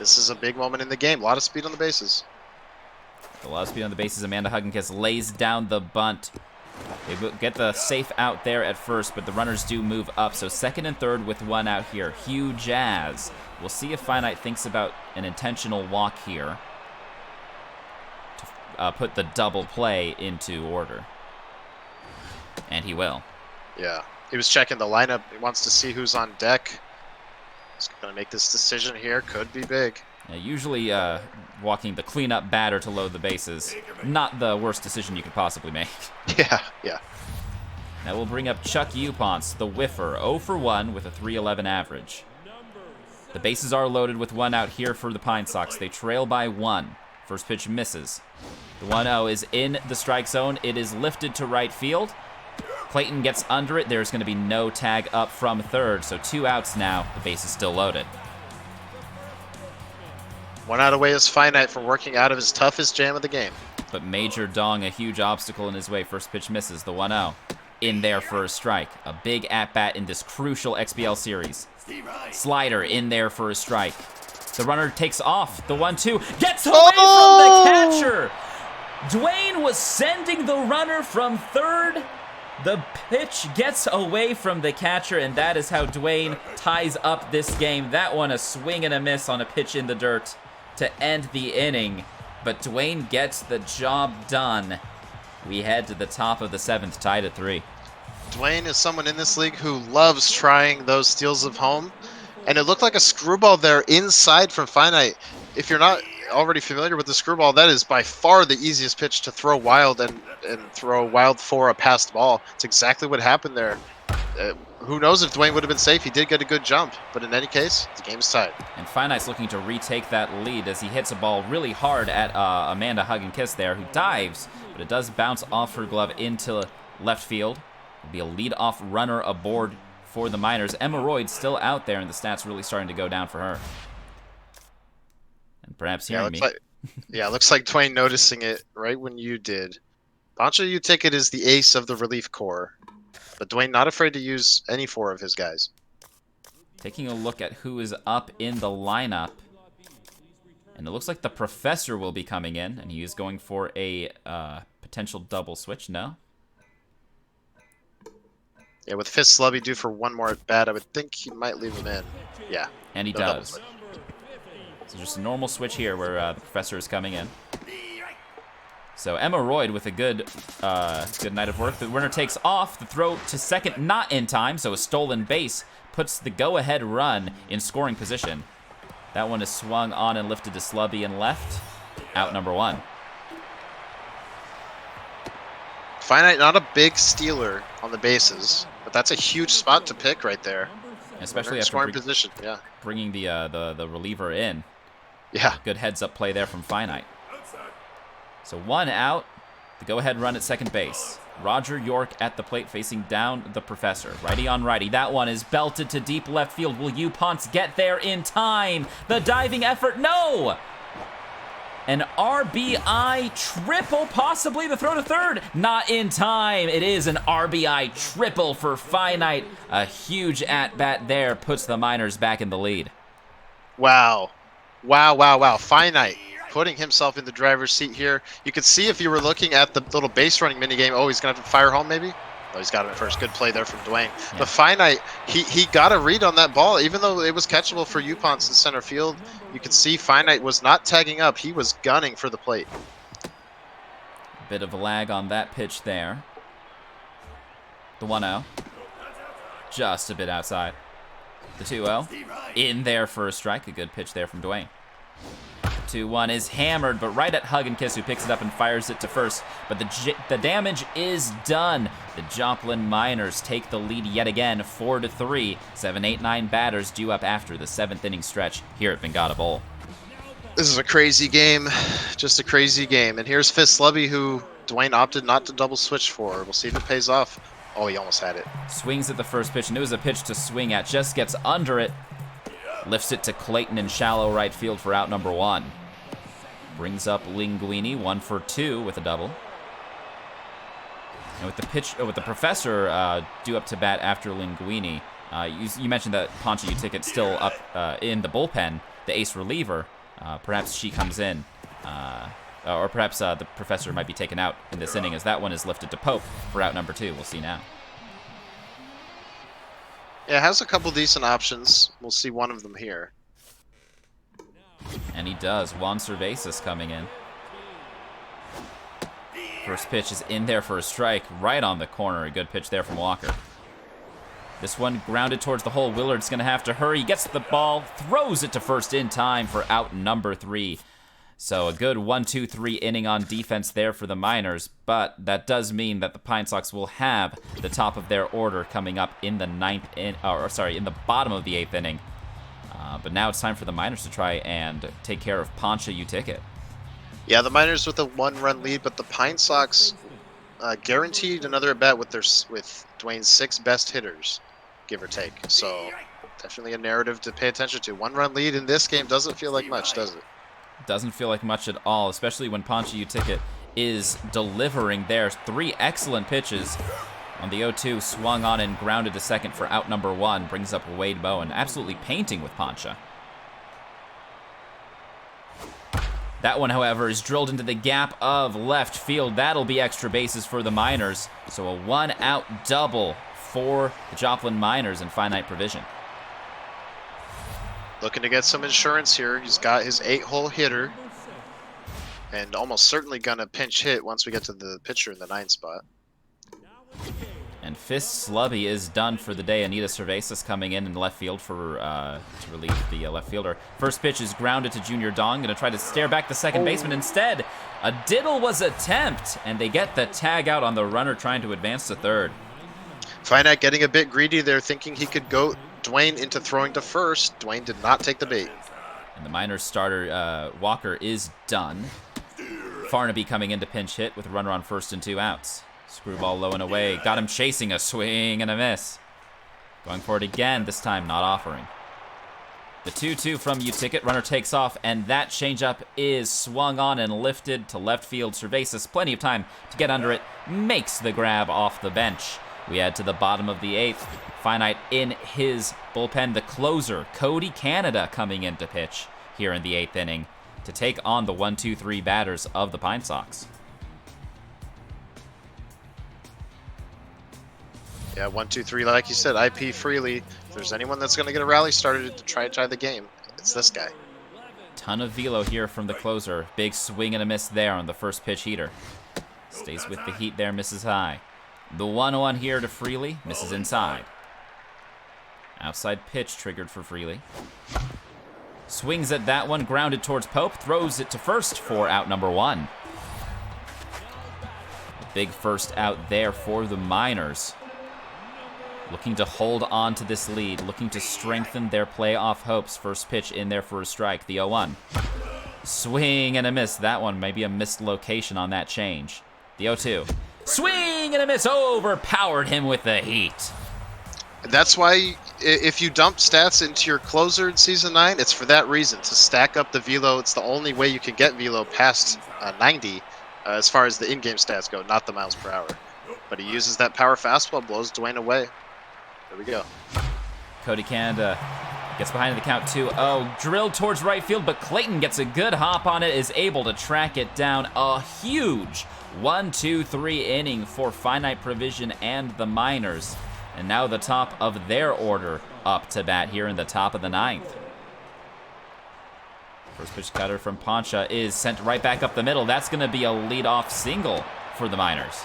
This is a big moment in the game. A lot of speed on the bases. A lot of speed on the bases. Amanda Hugginkiss lays down the bunt. They get the safe out there at first, but the runners do move up. So second and third with one out here. Huge as. We'll see if Finite thinks about an intentional walk here to put the double play into order. And he will. Yeah. He was checking the lineup. He wants to see who's on deck. He's going to make this decision here. Could be big. Yeah, usually walking the cleanup batter to load the bases, not the worst decision you could possibly make. Yeah, yeah. Now we'll bring up Chuck Upons, the whiffer, 0 for 1 with a 3.11 average. The bases are loaded with one out here for the Pine Sox. They trail by 1. First pitch misses. The 1-0 is in the strike zone. It is lifted to right field. Clayton gets under it. There's going to be no tag up from third, so 2 outs now. The base is still loaded. 1 out away is Finite from working out of his toughest jam of the game. But Major Dong, a huge obstacle in his way. First pitch misses. The 1-0 in there for a strike. A big at-bat in this crucial XBL series. Slider in there for a strike. The runner takes off. The 1-2 gets away from the catcher. Dwyenne was sending the runner from third. The pitch gets away from the catcher, and that is how Dwyenne ties up this game. That one a swing and a miss on a pitch in the dirt to end the inning. But Dwyenne gets the job done. We head to the top of the 7th, tied at 3. Dwyenne is someone in this league who loves trying those steals of home. And it looked like a screwball there inside from Finite. If you're not already familiar with the screwball, that is by far the easiest pitch to throw wild and throw wild for a passed ball. It's exactly what happened there. Who knows if Dwyenne would have been safe? He did get a good jump, but in any case, the game's tied. And Finite's looking to retake that lead as he hits a ball really hard at Amanda Hug and Kiss there, who dives, but it does bounce off her glove into left field. It'll be a lead-off runner aboard for the Miners. Emma Royd still out there, and the stats really starting to go down for her. And perhaps hearing me. Looks like Dwyenne noticing it right when you did. Pancho, you take it as the ace of the relief corps. But Dwyenne not afraid to use any 4 of his guys. Taking a look at who is up in the lineup. And it looks like the Professor will be coming in, and he is going for a potential double switch. No? Yeah, with Fist Slubby due for 1 more at bat, I would think he might leave him in. Yeah. And he does. So just a normal switch here where the Professor is coming in. So Emma Royd with a good night of work. The runner takes off. The throw to second not in time, so a stolen base puts the go-ahead run in scoring position. That one is swung on and lifted to Slubby and left. Out number 1. Finite not a big stealer on the bases, but that's a huge spot to pick right there. Especially after scoring position, yeah. Bringing the reliever in. Yeah. Good heads-up play there from Finite. So 1 out. The go-ahead run at second base. Roger York at the plate facing down the Professor. Righty on righty. That one is belted to deep left field. Will Upons get there in time? The diving effort, no! An RBI triple, possibly the throw to third. Not in time. It is an RBI triple for Finite. A huge at-bat there puts the Miners back in the lead. Wow. Wow. Finite putting himself in the driver's seat here. You could see if you were looking at the little base running minigame, oh, he's going to have to fire home maybe? Oh, he's got it first. Good play there from Dwyenne. Yeah. But Finite, he got a read on that ball. Even though it was catchable for Upons in center field, you could see Finite was not tagging up. He was gunning for the plate. Bit of a lag on that pitch there. The 1-0. Just a bit outside. The 2-0. In there for a strike. A good pitch there from Dwyenne. 2-1 is hammered, but right at Hug and Kiss, who picks it up and fires it to first. But the damage is done. The Joplin Miners take the lead yet again, 4-3. 7, 8, 9 batters due up after the 7th inning stretch here at Bengata Bowl. This is a crazy game, just a crazy game. And here's Fist Slubby, who Dwyenne opted not to double switch for. We'll see if it pays off. Oh, he almost had it. Swings at the first pitch, and it was a pitch to swing at. Just gets under it. Lifts it to Clayton in shallow right field for out number 1. Brings up Linguini, 1 for 2 with a double. And with the pitch, with the Professor due up to bat after Linguini, you mentioned that Pancho Uticket's still up in the bullpen, the ace reliever. Perhaps she comes in. or perhaps the Professor might be taken out in this inning, as that one is lifted to Pope for out number 2. We'll see now. Yeah, it has a couple decent options. We'll see one of them here. And he does. Juan Cervezas coming in. First pitch is in there for a strike, right on the corner. A good pitch there from Walker. This one grounded towards the hole. Willard's going to have to hurry. He gets the ball, throws it to first in time for out number 3. So a good 1-2-3 inning on defense there for the Miners, but that does mean that the Pine Sox will have the top of their order coming up in the in the bottom of the 8th inning. But now it's time for the Miners to try and take care of Poncha Uticket. Yeah, the Miners with a 1-run lead, but the Pine Sox guaranteed another at bat with Dwyenne's 6 best hitters, give or take. So definitely a narrative to pay attention to. 1-run lead in this game doesn't feel like much, does it? Doesn't feel like much at all, especially when Poncha Uticket is delivering there. 3 excellent pitches on the 0-2, swung on and grounded to second for out number 1. Brings up Wade Bowen, absolutely painting with Poncha. That one, however, is drilled into the gap of left field. That'll be extra bases for the Miners. So a 1-out double for the Joplin Miners in FiniteProvision. Looking to get some insurance here. He's got his 8-hole hitter. And almost certainly going to pinch hit once we get to the pitcher in the 9th spot. And Fist Slubby is done for the day. Anita Cervezas coming in left field for to relieve the left fielder. First pitch is grounded to Junior Dong. Going to try to stare back the second baseman. Instead, a diddle was attempt, and they get the tag out on the runner trying to advance to third. Finite getting a bit greedy there, thinking he could go Dwyenne into throwing to first. Dwyenne did not take the bait. And the Miners starter, Walker, is done. Farnaby coming in to pinch hit with a runner on first and 2 outs. Screwball low and away. Got him chasing, a swing and a miss. Going for it again, this time not offering. The 2-2 from Uticket. Runner takes off, and that changeup is swung on and lifted to left field. Cervezas, plenty of time to get under it, makes the grab off the bench. We add to the bottom of the 8th. Finite in his bullpen. The closer, Cody Canada, coming in to pitch here in the 8th inning to take on the 1-2-3 batters of the Pine Sox. Yeah, 1-2-3, like you said, IP freely. If there's anyone that's going to get a rally started to try the game, it's this guy. Ton of velo here from the closer. Big swing and a miss there on the first pitch heater. Stays with the heat there, misses high. The 1-1 here to Freely, misses inside. Outside pitch triggered for Freely. Swings at that one, grounded towards Pope, throws it to first for out number 1. A big first out there for the Miners. Looking to hold on to this lead, looking to strengthen their playoff hopes. First pitch in there for a strike, the 0-1. Swing and a miss. That one may be a missed location on that change. The 0-2. Swing and a miss, overpowered him with the heat. That's why if you dump stats into your closer in Season 9, it's for that reason, to stack up the velo. It's the only way you can get velo past 90 as far as the in-game stats go, not the miles per hour. But he uses that power fastball, blows Dwyenne away. There we go. Cody Canada gets behind the count 2-0. Drilled towards right field, but Clayton gets a good hop on it, is able to track it down. A huge 1-2-3 inning for FiniteProvision and the Miners. And now the top of their order up to bat here in the top of the 9th. First pitch cutter from Poncha is sent right back up the middle. That's going to be a leadoff single for the Miners.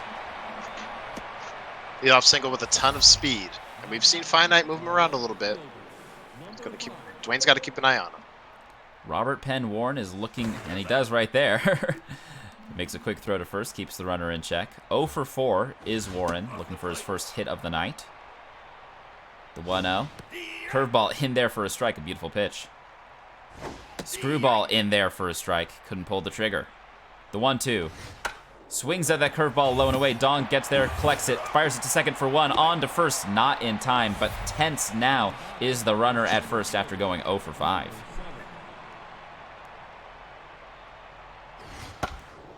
Leadoff single with a ton of speed. And we've seen Finite move him around a little bit. Dwyenne's got to keep an eye on him. Robert Penn Warren is looking, and he does right there. Makes a quick throw to first, keeps the runner in check. 0 for 4 is Warren, looking for his first hit of the night. The 1-0. Curveball in there for a strike, a beautiful pitch. Screwball in there for a strike, couldn't pull the trigger. The 1-2. Swings at that curveball low and away. Dong gets there, collects it, fires it to second for 1. On to first, not in time, but tense now is the runner at first after going 0 for 5.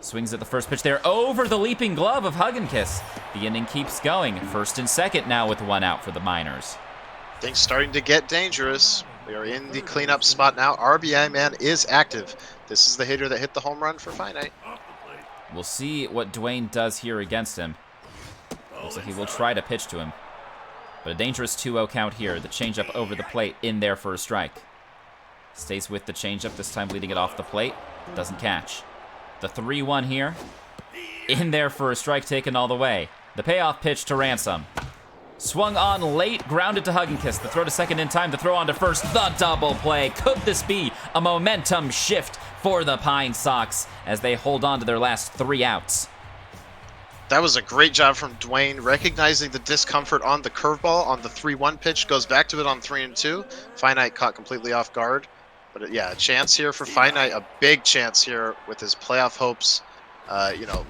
Swings at the first pitch there over the leaping glove of Hugginkiss. The inning keeps going. First and second now with 1 out for the Miners. Things starting to get dangerous. We are in the cleanup spot now. RBI man is active. This is the hitter that hit the home run for Finite. We'll see what Dwyenne does here against him. Looks like he will try to pitch to him. But a dangerous 2-0 count here. The changeup over the plate in there for a strike. Stays with the changeup, this time leading it off the plate. Doesn't catch. The 3-1 here. In there for a strike taken all the way. The payoff pitch to Ransom. Swung on late, grounded to Hugginkiss. The throw to second in time, the throw on to first. The double play. Could this be a momentum shift for the Pine Sox as they hold on to their last 3 outs? That was a great job from Dwyenne, recognizing the discomfort on the curveball on the 3-1 pitch, goes back to it on 3-2. Finite caught completely off guard. But yeah, a chance here for Finite, a big chance here with his playoff hopes,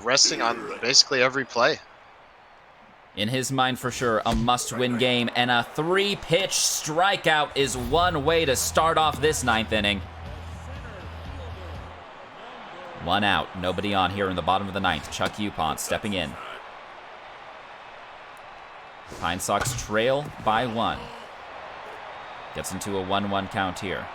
resting on basically every play. In his mind, for sure, a must-win game, and a 3-pitch strikeout is one way to start off this 9th inning. 1 out, nobody on here in the bottom of the 9th. Chuck Upont stepping in. Pine Sox trail by 1. Gets into a 1-1 count here.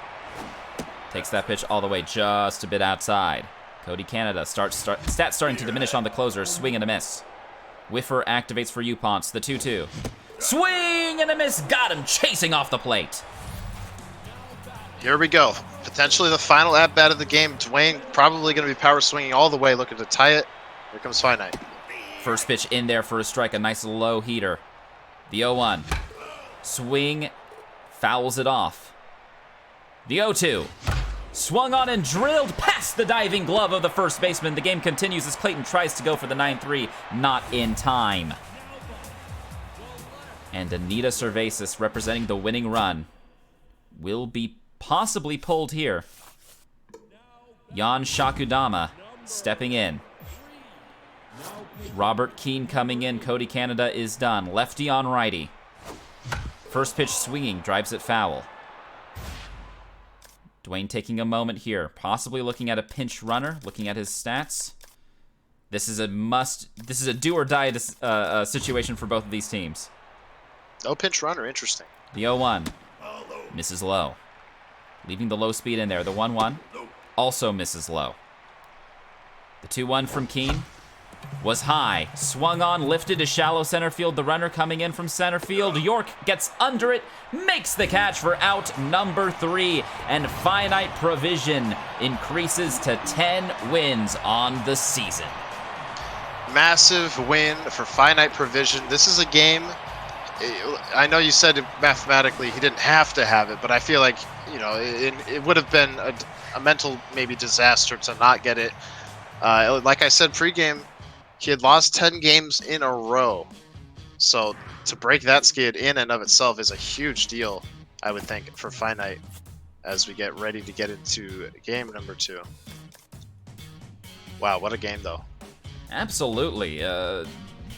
Takes that pitch all the way just a bit outside. Cody Canada stats starting to diminish on the closer. Swing and a miss. Whiffer activates for Uponts. The 2-2. Swing and a miss. Got him chasing off the plate. Here we go. Potentially the final at-bat of the game. Dwyenne probably going to be power swinging all the way, looking to tie it. Here comes Finite. First pitch in there for a strike. A nice low heater. The 0-1. Swing. Fouls it off. The 0-2. Swung on and drilled past the diving glove of the first baseman. The game continues as Clayton tries to go for the 9-3. Not in time. And Anita Cervasis, representing the winning run, will be possibly pulled here. Jan Shakudama stepping in. Robert Keane coming in. Cody Canada is done. Lefty on righty. First pitch swinging, drives it foul. Dwyenne taking a moment here, possibly looking at a pinch runner, looking at his stats. This is a do or die situation for both of these teams. No pinch runner, interesting. The 0-1 misses low. Leaving the low speed in there. The 1-1 also misses low. The 2-1 from Keane was high. Swung on, lifted to shallow center field. The runner coming in from center field. York gets under it, makes the catch for out number 3. And FiniteProvision increases to 10 wins on the season. Massive win for FiniteProvision. This is a game, I know you said mathematically he didn't have to have it, but I feel like, it would have been a mental maybe disaster to not get it. Like I said pregame, he had lost 10 games in a row. So to break that skid in and of itself is a huge deal, I would think, for Finite as we get ready to get into game number 2. Wow, what a game, though. Absolutely.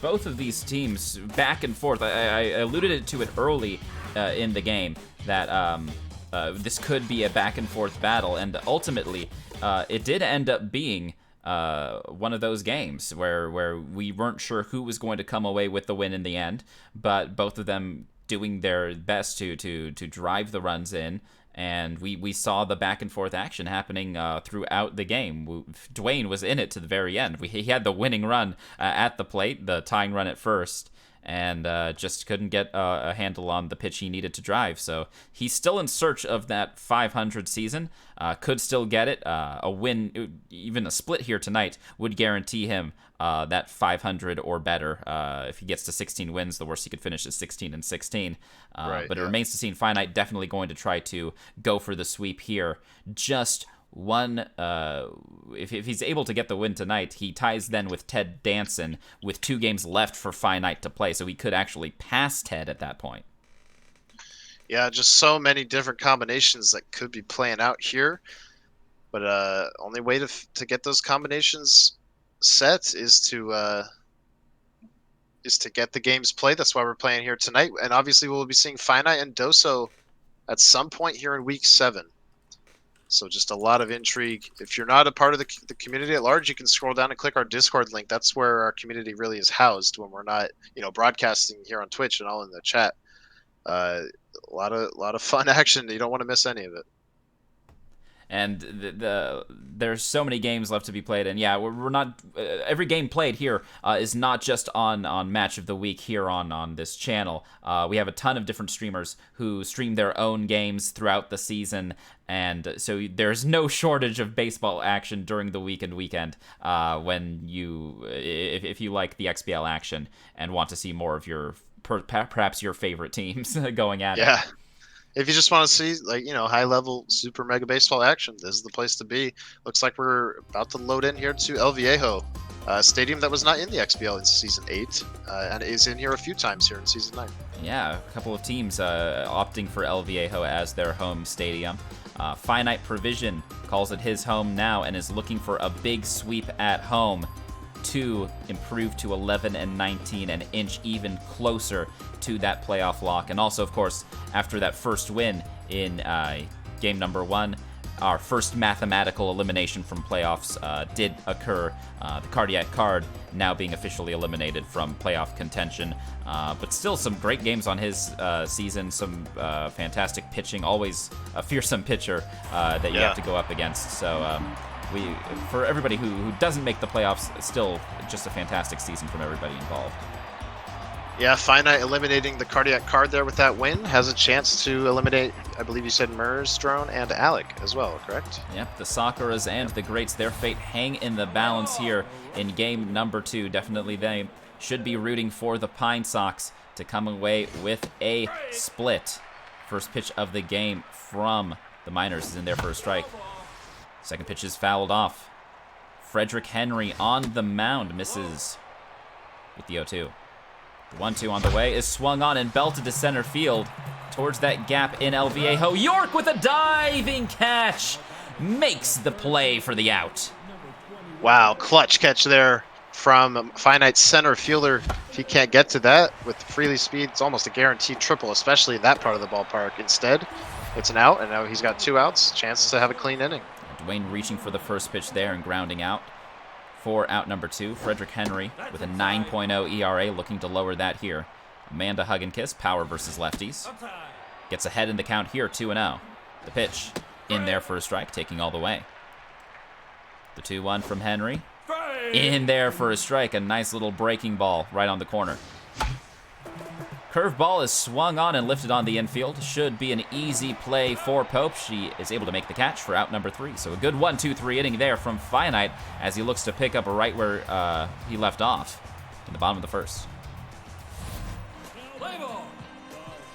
Both of these teams back and forth. I alluded to it early in the game that this could be a back and forth battle, and ultimately it did end up being one of those games where we weren't sure who was going to come away with the win in the end, but both of them doing their best to drive the runs in. And we saw the back and forth action happening throughout the game. Dwyenne was in it to the very end. He had the winning run at the plate, the tying run at first, and just couldn't get a handle on the pitch he needed to drive. So he's still in search of that 500 season. Could still get it. A win, even a split here tonight, would guarantee him that 500 or better. If he gets to 16 wins, the worst he could finish is 16-16. Right, but it remains to see. Finite definitely going to try to go for the sweep here. Just one, if he's able to get the win tonight, he ties then with Ted Danson with 2 games left for Finite to play, so he could actually pass Ted at that point. Yeah, just so many different combinations that could be playing out here. But only way to get those combinations set is to get the games played. That's why we're playing here tonight. And obviously we'll be seeing Finite and Doso at some point here in week 7. So just a lot of intrigue. If you're not a part of the community at large, you can scroll down and click our Discord link. That's where our community really is housed when we're not, broadcasting here on Twitch and all in the chat. A lot of fun action. You don't want to miss any of it. And there's so many games left to be played, and yeah, we're not every game played here is not just on Match of the Week here on this channel. We have a ton of different streamers who stream their own games throughout the season, and so there's no shortage of baseball action during the week and weekend when if you like the XBL action and want to see more of your perhaps your favorite teams going at it. Yeah. If you just want to see, like, high-level super mega baseball action, this is the place to be. Looks like we're about to load in here to El Viejo, a stadium that was not in the XBL in Season 8, and is in here a few times here in Season 9. Yeah, a couple of teams opting for El Viejo as their home stadium. FiniteProvision calls it his home now and is looking for a big sweep at home to improve to 11-19 and inch even closer to that playoff lock. And also, of course, after that first win in game number 1, our first mathematical elimination from playoffs did occur. The Cardiac Card now being officially eliminated from playoff contention. But still some great games on his season, some fantastic pitching, always a fearsome pitcher that you have to go up against. So for everybody who doesn't make the playoffs, still just a fantastic season from everybody involved. Yeah, Finite eliminating the Cardiac Card there with that win. Has a chance to eliminate, I believe you said Mers, Drone, and Alec as well, correct? Yep, the Sakuras and the Greats, their fate hang in the balance here in game number 2. Definitely they should be rooting for the Pine Sox to come away with a split. First pitch of the game from the Miners is in there for a strike. Second pitch is fouled off. Frederick Henry on the mound misses with the 0-2. The 1-2 on the way is swung on and belted to center field towards that gap in El Viejo. York with a diving catch makes the play for the out. Wow, clutch catch there from Finite's center fielder. If he can't get to that with Freely speed, it's almost a guaranteed triple, especially in that part of the ballpark. Instead, it's an out, and now he's got 2 outs. Chance to have a clean inning. Dwyenne reaching for the first pitch there and grounding out for out number 2. Frederick Henry with a 9.0 ERA looking to lower that here. Amanda Hugginkiss, power versus lefties. Gets ahead in the count here, 2-0. The pitch in there for a strike, taking all the way. The 2-1 from Henry. In there for a strike, a nice little breaking ball right on the corner. Curveball is swung on and lifted on the infield. Should be an easy play for Pope. She is able to make the catch for out number 3. So a good 1-2-3 inning there from Finite as he looks to pick up right where he left off in the bottom of the first.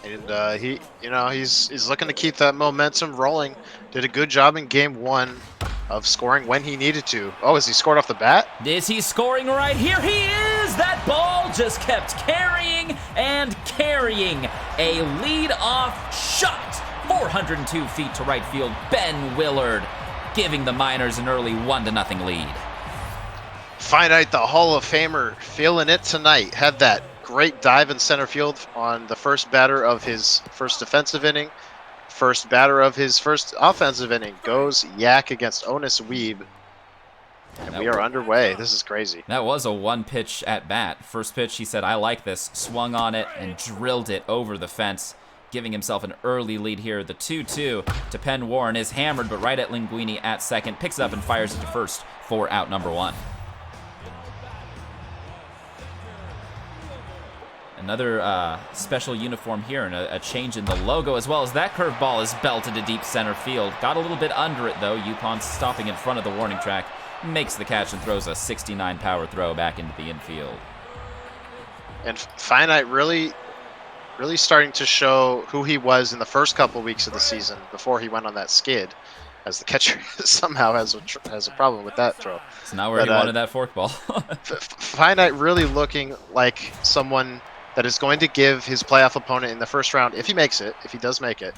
And he's looking to keep that momentum rolling. Did a good job in game 1 of scoring when he needed to. Oh, has he scored off the bat? Is he scoring right here? He is! That ball just kept carrying and carrying. A lead-off shot. 402 feet to right field. Ben Willard giving the Miners an early 1-0 lead. Finite, the Hall of Famer, feeling it tonight. Had that great dive in center field on the first batter of his first defensive inning. First batter of his first offensive inning goes yak against Onus Weeb. And we are underway. This is crazy. That was a 1-pitch at bat. First pitch, he said, I like this. Swung on it and drilled it over the fence, giving himself an early lead here. The 2-2 to Penn Warren is hammered, but right at Linguini at second. Picks it up and fires it to first for out number 1. Another special uniform here and a change in the logo, as well as that curveball is belted to deep center field. Got a little bit under it, though. Yupon stopping in front of the warning track. Makes the catch and throws a 69 power throw back into the infield. And Finite really starting to show who he was in the first couple weeks of the season before he went on that skid, as the catcher somehow has a problem with that throw. It's not where he wanted that forkball. Finite really looking like someone that is going to give his playoff opponent in the first round, if he does make it,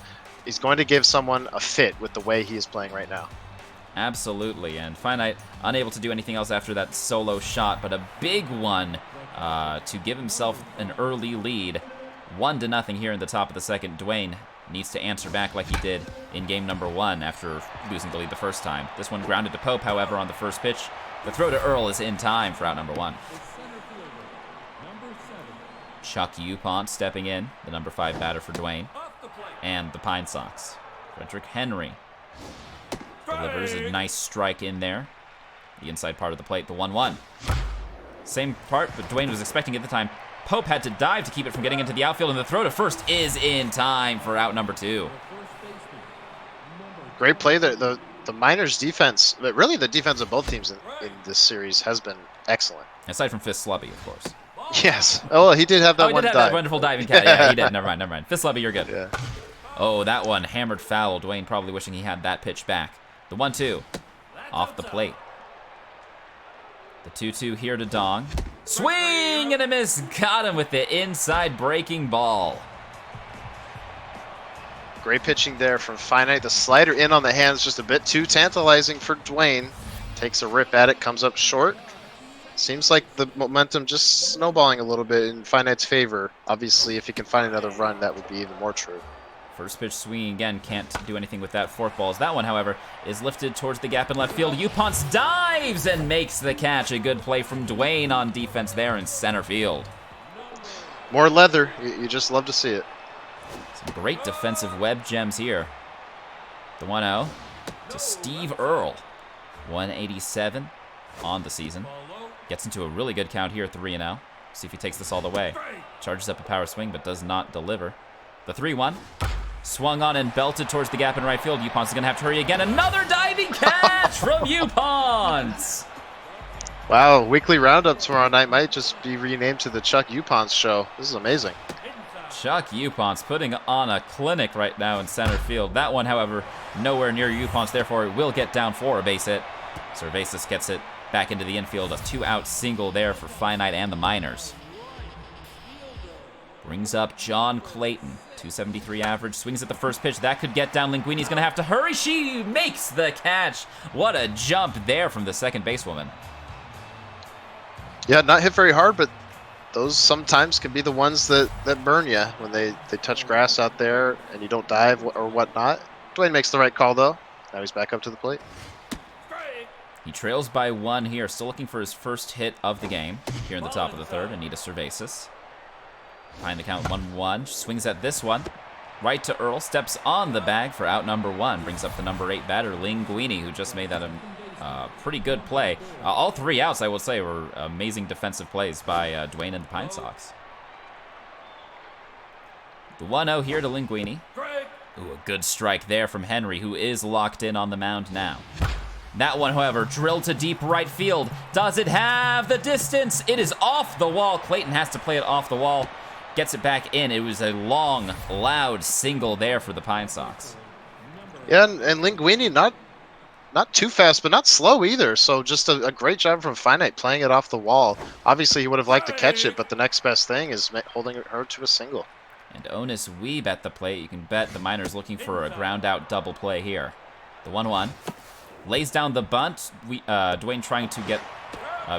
he's going to give someone a fit with the way he is playing right now. Absolutely, and Finite unable to do anything else after that solo shot, but a big one to give himself an early lead. 1-0 here in the top of the second. Dwyenne needs to answer back like he did in game number 1 after losing the lead the first time. This one grounded to Pope, however, on the first pitch. The throw to Earl is in time for out number 1. Chuck Yupont stepping in, the number 5 batter for Dwyenne. And the Pine Sox. Frederick Henry. Delivers a nice strike in there. The inside part of the plate, the 1-1. Same part, but Dwyenne was expecting at the time. Pope had to dive to keep it from getting into the outfield, and the throw to first is in time for out number 2. Great play there. The Miners' defense, but really the defense of both teams in this series has been excellent. Aside from Fist Slubby, of course. Yes. Oh, he did have that he one did have dive. that wonderful diving cat. Yeah, he did. Never mind. Fist Slubby, you're good. Yeah. Oh, that one hammered foul. Dwyenne probably wishing he had that pitch back. The 1-2 off the plate. The 2-2 here to Dong. Swing and a miss. Got him with the inside breaking ball. Great pitching there from Finite. The slider in on the hands just a bit too tantalizing for Dwyenne. Takes a rip at it, comes up short. Seems like the momentum just snowballing a little bit in Finite's favor. Obviously, if he can find another run, that would be even more true. First pitch swinging again, can't do anything with that fourth balls. That one, however, is lifted towards the gap in left field. Upons dives and makes the catch. A good play from Dwyenne on defense there in center field. More leather. You just love to see it. Some great defensive web gems here. The 1-0 to Steve Earle. 187 on the season. Gets into a really good count here, 3-0. See if he takes this all the way. Charges up a power swing, but does not deliver. The 3-1. Swung on and belted towards the gap in right field. Upons is going to have to hurry again. Another diving catch from Upons. Wow, weekly roundup tomorrow night might just be renamed to the Chuck Upons show. This is amazing. Chuck Upons putting on a clinic right now in center field. That one, however, nowhere near Upons, therefore it will get down for a base hit. Cervasis gets it back into the infield. A 2-out single there for Finite and the Miners. Brings up John Clayton. 273 average. Swings at the first pitch. That could get down. Linguini's going to have to hurry. She makes the catch. What a jump there from the second basewoman. Yeah, not hit very hard, but those sometimes can be the ones that burn you when they touch grass out there and you don't dive or whatnot. Dwyenne makes the right call, though. Now he's back up to the plate. He trails by 1 here. Still looking for his first hit of the game here in the top of the third. Anita Cervasis. Behind the count 1-1. Swings at this one. Right to Earl. Steps on the bag for out number 1. Brings up the number 8 batter, Linguini, who just made that a pretty good play. All 3 outs, I will say, were amazing defensive plays by Dwyenne and the Pine Sox. The 1-0 here to Linguini. Ooh, a good strike there from Henry, who is locked in on the mound now. That one, however, drilled to deep right field. Does it have the distance? It is off the wall. Clayton has to play it off the wall. Gets it back in. It was a long, loud single there for the Pine Sox. Yeah, and Linguini not too fast, but not slow either. So just a great job from Finite playing it off the wall. Obviously, he would have liked to catch it, but the next best thing is holding her to a single. And Onus Weeb at the plate. You can bet the Miners looking for a ground-out double play here. The 1-1. Lays down the bunt. Dwyenne trying to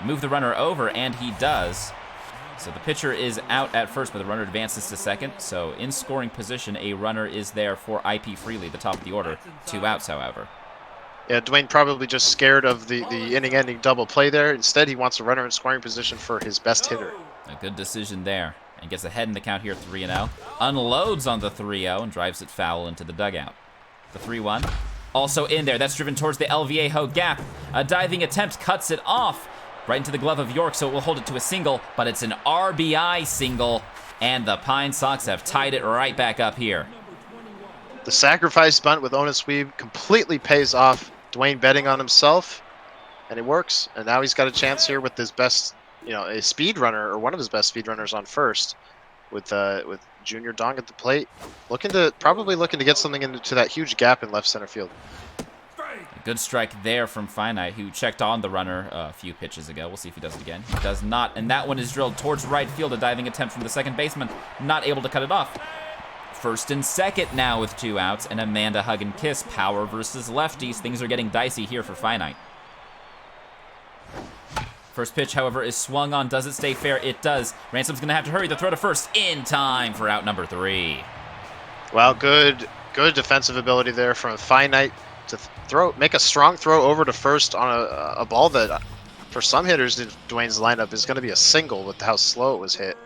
move the runner over, and he does. So the pitcher is out at first, but the runner advances to second. So in scoring position, a runner is there for IP Freely, the top of the order. 2 outs, however. Yeah, Dwyenne probably just scared of the inning-ending double play there. Instead, he wants a runner in scoring position for his best hitter. A good decision there. And gets ahead in the count here, 3-0. Unloads on the 3-0 and drives it foul into the dugout. The 3-1. Also in there. That's driven towards the El Viejo gap. A diving attempt cuts it off right into the glove of York, so it will hold it to a single, but it's an RBI single, and the Pine Sox have tied it right back up here. The sacrifice bunt with Onus Weeb completely pays off. Dwyenne betting on himself, and it works. And now he's got a chance here with his best, a speed runner, or one of his best speed runners on first, with Junior Dong at the plate, probably looking to get something into that huge gap in left center field. A good strike there from Finite, who checked on the runner a few pitches ago. We'll see if he does it again. He does not, and that one is drilled towards right field. A diving attempt from the second baseman, not able to cut it off. First and second now with 2 outs, and Amanda hug and kiss. Power versus lefties. Things are getting dicey here for Finite. First pitch, however, is swung on. Does it stay fair? It does. Ransom's going to have to hurry. The throw to first in time for out number 3. Well, good defensive ability there from Finite to make a strong throw over to first on a ball that, for some hitters in Dwayne's lineup, is going to be a single with how slow it was hit.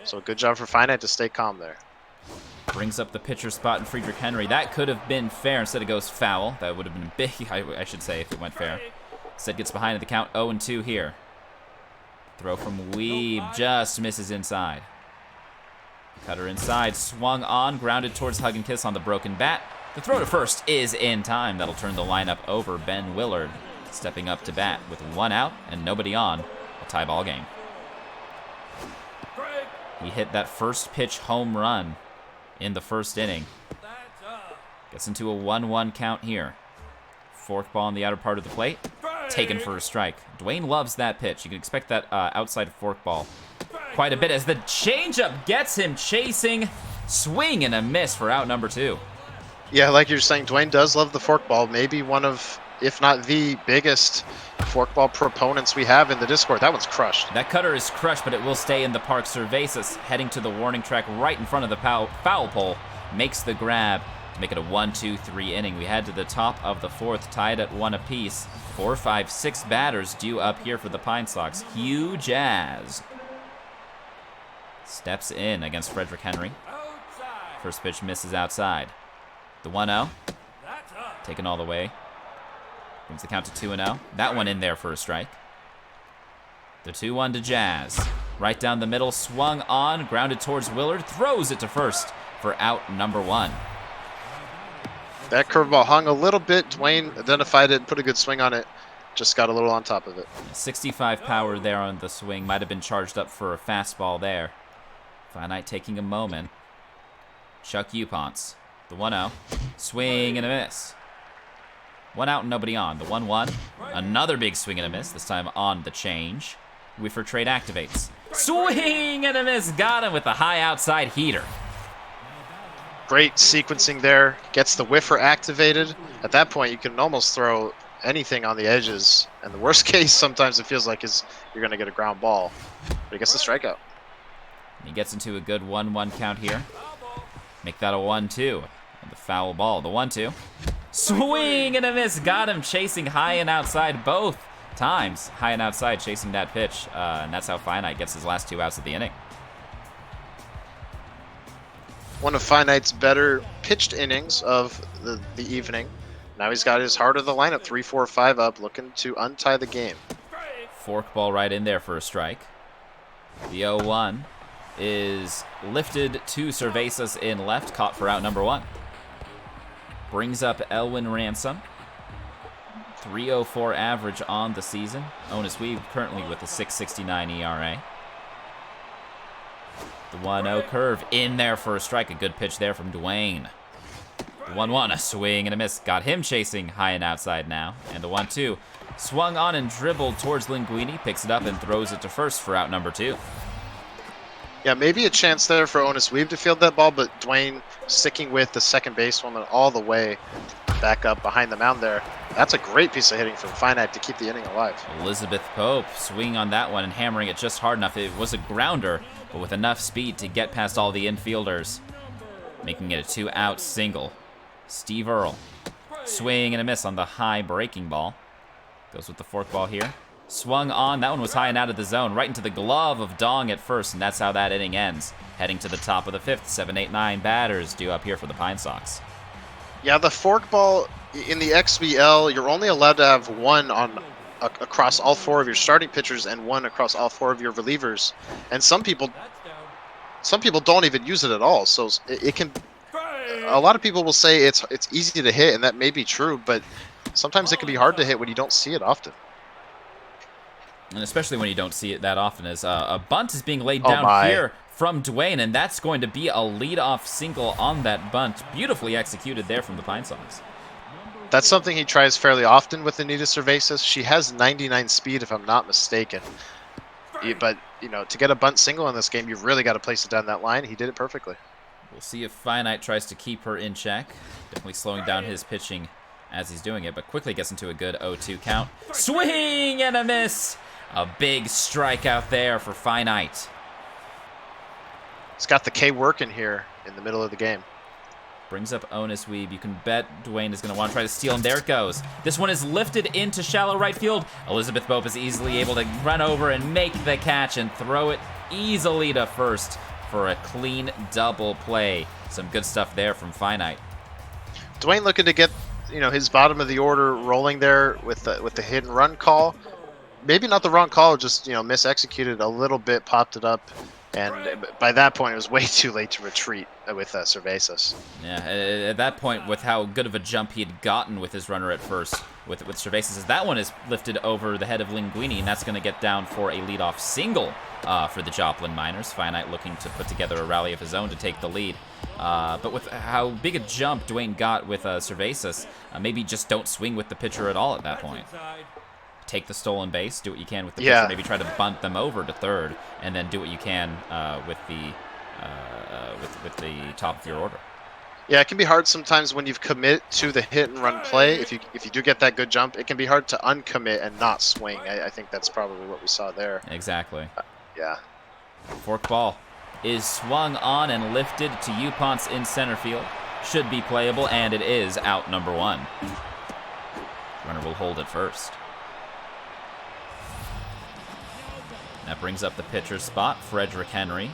So good job for Finite to stay calm there. Brings up the pitcher spot in Friedrich Henry. That could have been fair. Instead it goes foul. That would have been big, I should say, if it went fair. Instead gets behind at the count 0-2 here. Throw from Weeb just misses inside. Cutter inside, swung on, grounded towards Hug and Kiss on the broken bat. The throw to first is in time. That'll turn the lineup over. Ben Willard stepping up to bat with 1 out and nobody on. A tie ball game. He hit that first pitch home run in the first inning. Gets into a 1-1 count here. Forkball on the outer part of the plate. Taken for a strike. Dwyenne loves that pitch. You can expect that outside forkball quite a bit as the changeup gets him chasing. Swing and a miss for out number 2. Yeah, like you're saying, Dwyenne does love the forkball. Maybe one of, if not the biggest forkball proponents we have in the Discord. That one's crushed. That cutter is crushed, but it will stay in the park. Cervasas heading to the warning track right in front of the foul pole. Makes the grab. Make it a 1-2-3 inning. We head to the top of the 4th, tied at 1 apiece. 4, 5, 6 batters due up here for the Pine Sox. Hugh Jazz steps in against Frederick Henry. First pitch misses outside. The 1-0. Taken all the way. Brings the count to 2-0. That one in there for a strike. The 2-1 to Jazz. Right down the middle, swung on, grounded towards Willard. Throws it to first for out number 1. That curveball hung a little bit. Dwyenne identified it and put a good swing on it. Just got a little on top of it. 65 power there on the swing. Might have been charged up for a fastball there. Finite taking a moment. Chuck Uponce. The 1-0. Swing and a miss. 1 out and nobody on. The 1-1. Another big swing and a miss. This time on the change. Whiffer trade activates. Swing and a miss. Got him with the high outside heater. Great sequencing there. Gets the whiffer activated. At that point, you can almost throw anything on the edges. And the worst case, sometimes it feels like, is you're going to get a ground ball. But he gets the strikeout. He gets into a good 1-1 count here. Make that a 1-2. And the foul ball. The 1-2. Swing and a miss. Got him chasing high and outside both times. High and outside chasing that pitch. And that's how Finite gets his last 2 outs of the inning. One of Finite's better pitched innings of the evening. Now he's got his heart of the lineup, 3-4-5 up, looking to untie the game. Forkball right in there for a strike. The 0-1 is lifted to Cervasas in left, caught for out number 1. Brings up Elwin Ransom. 3.04 average on the season. Onus Weeb currently with a 6.69 ERA. The 1-0 curve in there for a strike. A good pitch there from Dwyenne. The 1-1, a swing and a miss. Got him chasing high and outside now. And the 1-2 swung on and dribbled towards Linguini. Picks it up and throws it to first for out number 2. Yeah, maybe a chance there for Onus Weeb to field that ball, but Dwyenne sticking with the second basewoman all the way back up behind the mound there. That's a great piece of hitting from Finite to keep the inning alive. Elizabeth Pope swinging on that one and hammering it just hard enough. It was a grounder, but with enough speed to get past all the infielders, making it a 2-out single. Steve Earle, swing and a miss on the high breaking ball. Goes with the forkball here. Swung on, that one was high and out of the zone, right into the glove of Dong at first, and that's how that inning ends. Heading to the top of the 5th, 7, 8, 9 batters due up here for the Pine Sox. Yeah, the forkball in the XBL, you're only allowed to have one on across all 4 of your starting pitchers and one across all 4 of your relievers. And some people don't even use it at all. So it can. A lot of people will say it's easy to hit, and that may be true, but sometimes it can be hard to hit when you don't see it often. And especially when you don't see it that often, as a bunt is being laid down here from Dwyenne, and that's going to be a leadoff single on that bunt. Beautifully executed there from the Pine Sox. That's something he tries fairly often with Anita Cervasas. She has 99 speed, if I'm not mistaken. But, you know, to get a bunt single in this game, you've really got to place it down that line. He did it perfectly. We'll see if Finite tries to keep her in check. Definitely slowing down his pitching as he's doing it, but quickly gets into a good 0-2 count. Swing and a miss! A big strikeout there for Finite. He's got the K working here in the middle of the game. Brings up Onus Weeb. You can bet Dwyenne is going to want to try to steal him. There it goes. This one is lifted into shallow right field. Elizabeth Pope is easily able to run over and make the catch and throw it easily to first for a clean double play. Some good stuff there from Finite. Dwyenne looking to get, his bottom of the order rolling there with the hit and run call. Maybe not the wrong call, just mis-executed a little bit, popped it up, and by that point it was way too late to retreat with Cervezas. Yeah, at that point, with how good of a jump he had gotten with his runner at first, with Cervezas, that one is lifted over the head of Linguini, and that's going to get down for a leadoff single for the Joplin Miners. Finite looking to put together a rally of his own to take the lead. But with how big a jump Dwyenne got with Cervezas, maybe just don't swing with the pitcher at all at that point. Take the stolen base, do what you can with the pitcher, maybe try to bunt them over to third, and then do what you can with the top of your order. Yeah, it can be hard sometimes when you've commit to the hit and run play. If you do get that good jump, it can be hard to uncommit and not swing. I think that's probably what we saw there. Exactly. Yeah. Fork ball is swung on and lifted to Uponce in center field. Should be playable, and it is out number 1. Runner will hold at first. That brings up the pitcher's spot, Frederick Henry.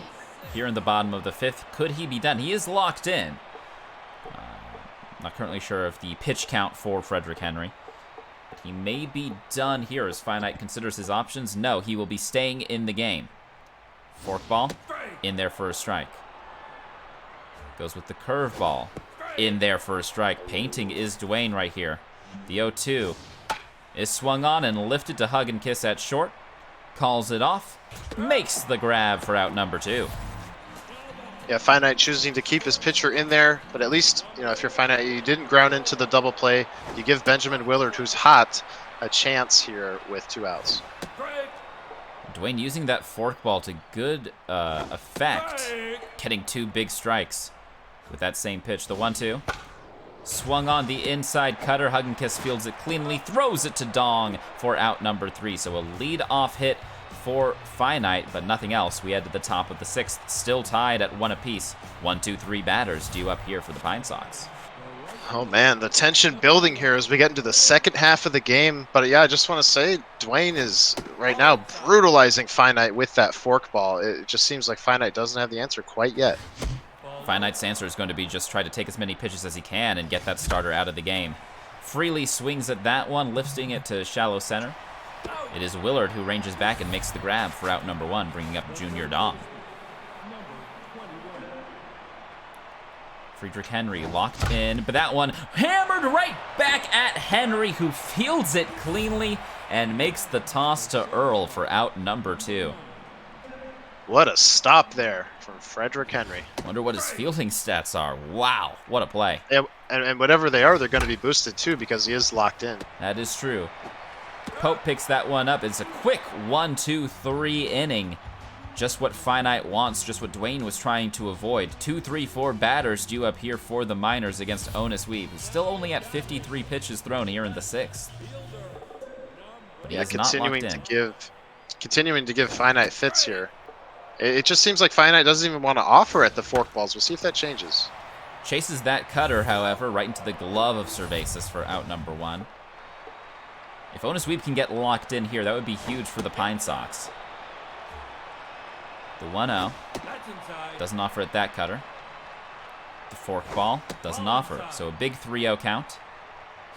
Here in the bottom of the 5th, could he be done? He is locked in. Not currently sure of the pitch count for Frederick Henry. He may be done here as Finite considers his options. No, he will be staying in the game. Forkball, in there for a strike. Goes with the curveball, in there for a strike. Painting is Dwyenne right here. The 0-2 is swung on and lifted to hug and kiss at short. Calls it off, makes the grab for out number 2. Yeah, Finite choosing to keep his pitcher in there, but at least, if you're Finite, you didn't ground into the double play. You give Benjamin Willard, who's hot, a chance here with 2 outs. Dwyenne using that forkball to good effect, getting 2 big strikes with that same pitch. The 1-2. Swung on the inside cutter. Hug and Kiss fields it cleanly, throws it to Dong for out number 3. So a lead-off hit for Finite, but nothing else. We head to the top of the 6th, still tied at 1 apiece. 1, 2, 3 batters due up here for the Pine Sox. Oh man, the tension building here as we get into the second half of the game. But yeah, I just want to say Dwyenne is right now brutalizing Finite with that forkball. It just seems like Finite doesn't have the answer quite yet. Finite's answer is going to be just try to take as many pitches as he can and get that starter out of the game. Freely swings at that one, lifting it to shallow center. It is Willard who ranges back and makes the grab for out number 1, bringing up Junior Dong. Friedrich Henry locked in, but that one hammered right back at Henry, who fields it cleanly and makes the toss to Earl for out number 2. What a stop there from Frederick Henry. Wonder what his fielding stats are. Wow, what a play. Yeah, and whatever they are, they're going to be boosted too because he is locked in. That is true. Pope picks that one up. It's a quick 1, 2, 3 inning. Just what Finite wants, just what Dwyenne was trying to avoid. 2, 3, 4 batters due up here for the Miners against Onus Weeb, who's still only at 53 pitches thrown here in the 6th. But he is continuing not locked to give Finite fits here. It just seems like Finite doesn't even want to offer at the forkballs. We'll see if that changes. Chases that cutter, however, right into the glove of Cervezas for out number 1. If Onus Weeb can get locked in here, that would be huge for the Pine Sox. The 1-0 doesn't offer at that cutter. The forkball doesn't offer. So a big 3-0 count.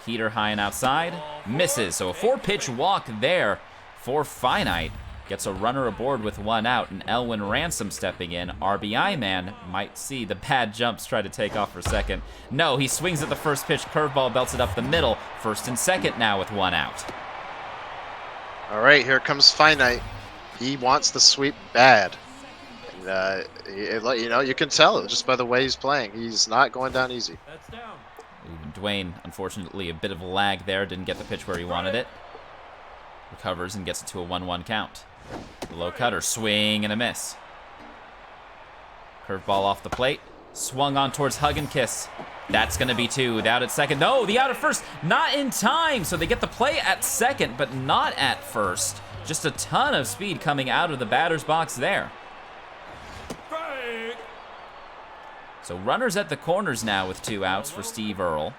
Heater high and outside. Misses. So a 4-pitch walk there for Finite. Gets a runner aboard with 1 out, and Elwin Ransom stepping in. RBI man might see the bad jumps try to take off for second. No, he swings at the first pitch. Curveball belts it up the middle. First and second now with 1 out. All right, here comes Finite. He wants the sweep bad. And, you can tell just by the way he's playing. He's not going down easy. Dwyenne, unfortunately, a bit of a lag there. Didn't get the pitch where he wanted it. Recovers and gets it to a 1-1 count. The low cutter, swing and a miss. Curveball off the plate. Swung on towards Hug and Kiss. That's going to be 2. The out at second. No, the out at first. Not in time. So they get the play at second, but not at first. Just a ton of speed coming out of the batter's box there. So runners at the corners now with 2 outs for Steve Earle.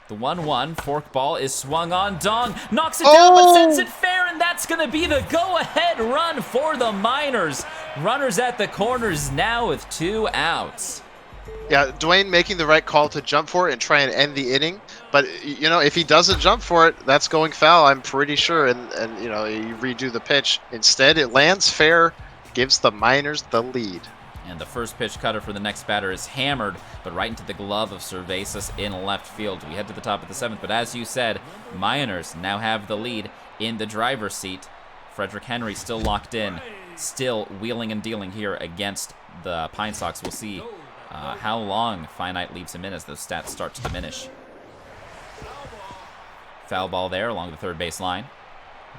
The 1-1 forkball is swung on. Dong knocks it down, but sends it fair, and that's going to be the go-ahead run for the Miners. Runners at the corners now with 2 outs. Yeah, Dwyenne making the right call to jump for it and try and end the inning. But, you know, if he doesn't jump for it, that's going foul, I'm pretty sure. And you know, you redo the pitch. Instead, it lands fair, gives the Miners the lead. And the first pitch cutter for the next batter is hammered, but right into the glove of Cervasas in left field. We head to the top of the 7th, but as you said, Miners now have the lead in the driver's seat. Frederick Henry still locked in, still wheeling and dealing here against the Pine Sox. We'll see how long Finite leaves him in as those stats start to diminish. Foul ball there along the third base line.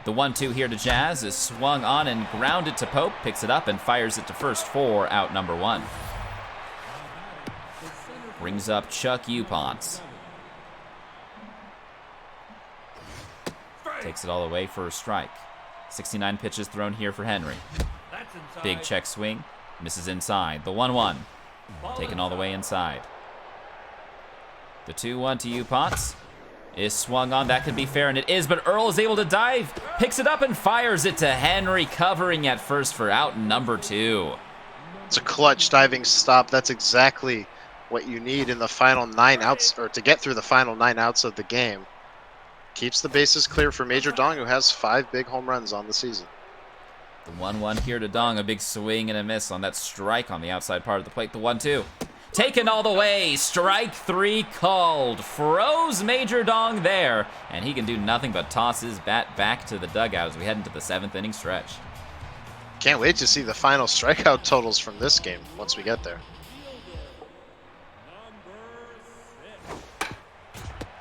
The 1-2 here to Jazz is swung on and grounded to Pope, picks it up and fires it to first for out number 1. Brings up Chuck Upons. Takes it all the way for a strike. 69 pitches thrown here for Henry. Big check swing, misses inside. The 1-1, taken all the way inside. The 2-1 to Upons is swung on. That could be fair, and it is, but Earl is able to dive, picks it up and fires it to Henry, covering at first for out number 2. It's a clutch diving stop. That's exactly what you need in the final 9 outs, or to get through the final 9 outs of the game. Keeps the bases clear for Major Dong, who has 5 big home runs on the season. The 1-1 here to Dong, a big swing and a miss on that strike on the outside part of the plate. The 1-2. Taken all the way, strike 3 called. Froze Major Dong there, and he can do nothing but toss his bat back to the dugout as we head into the 7th inning stretch. Can't wait to see the final strikeout totals from this game once we get there.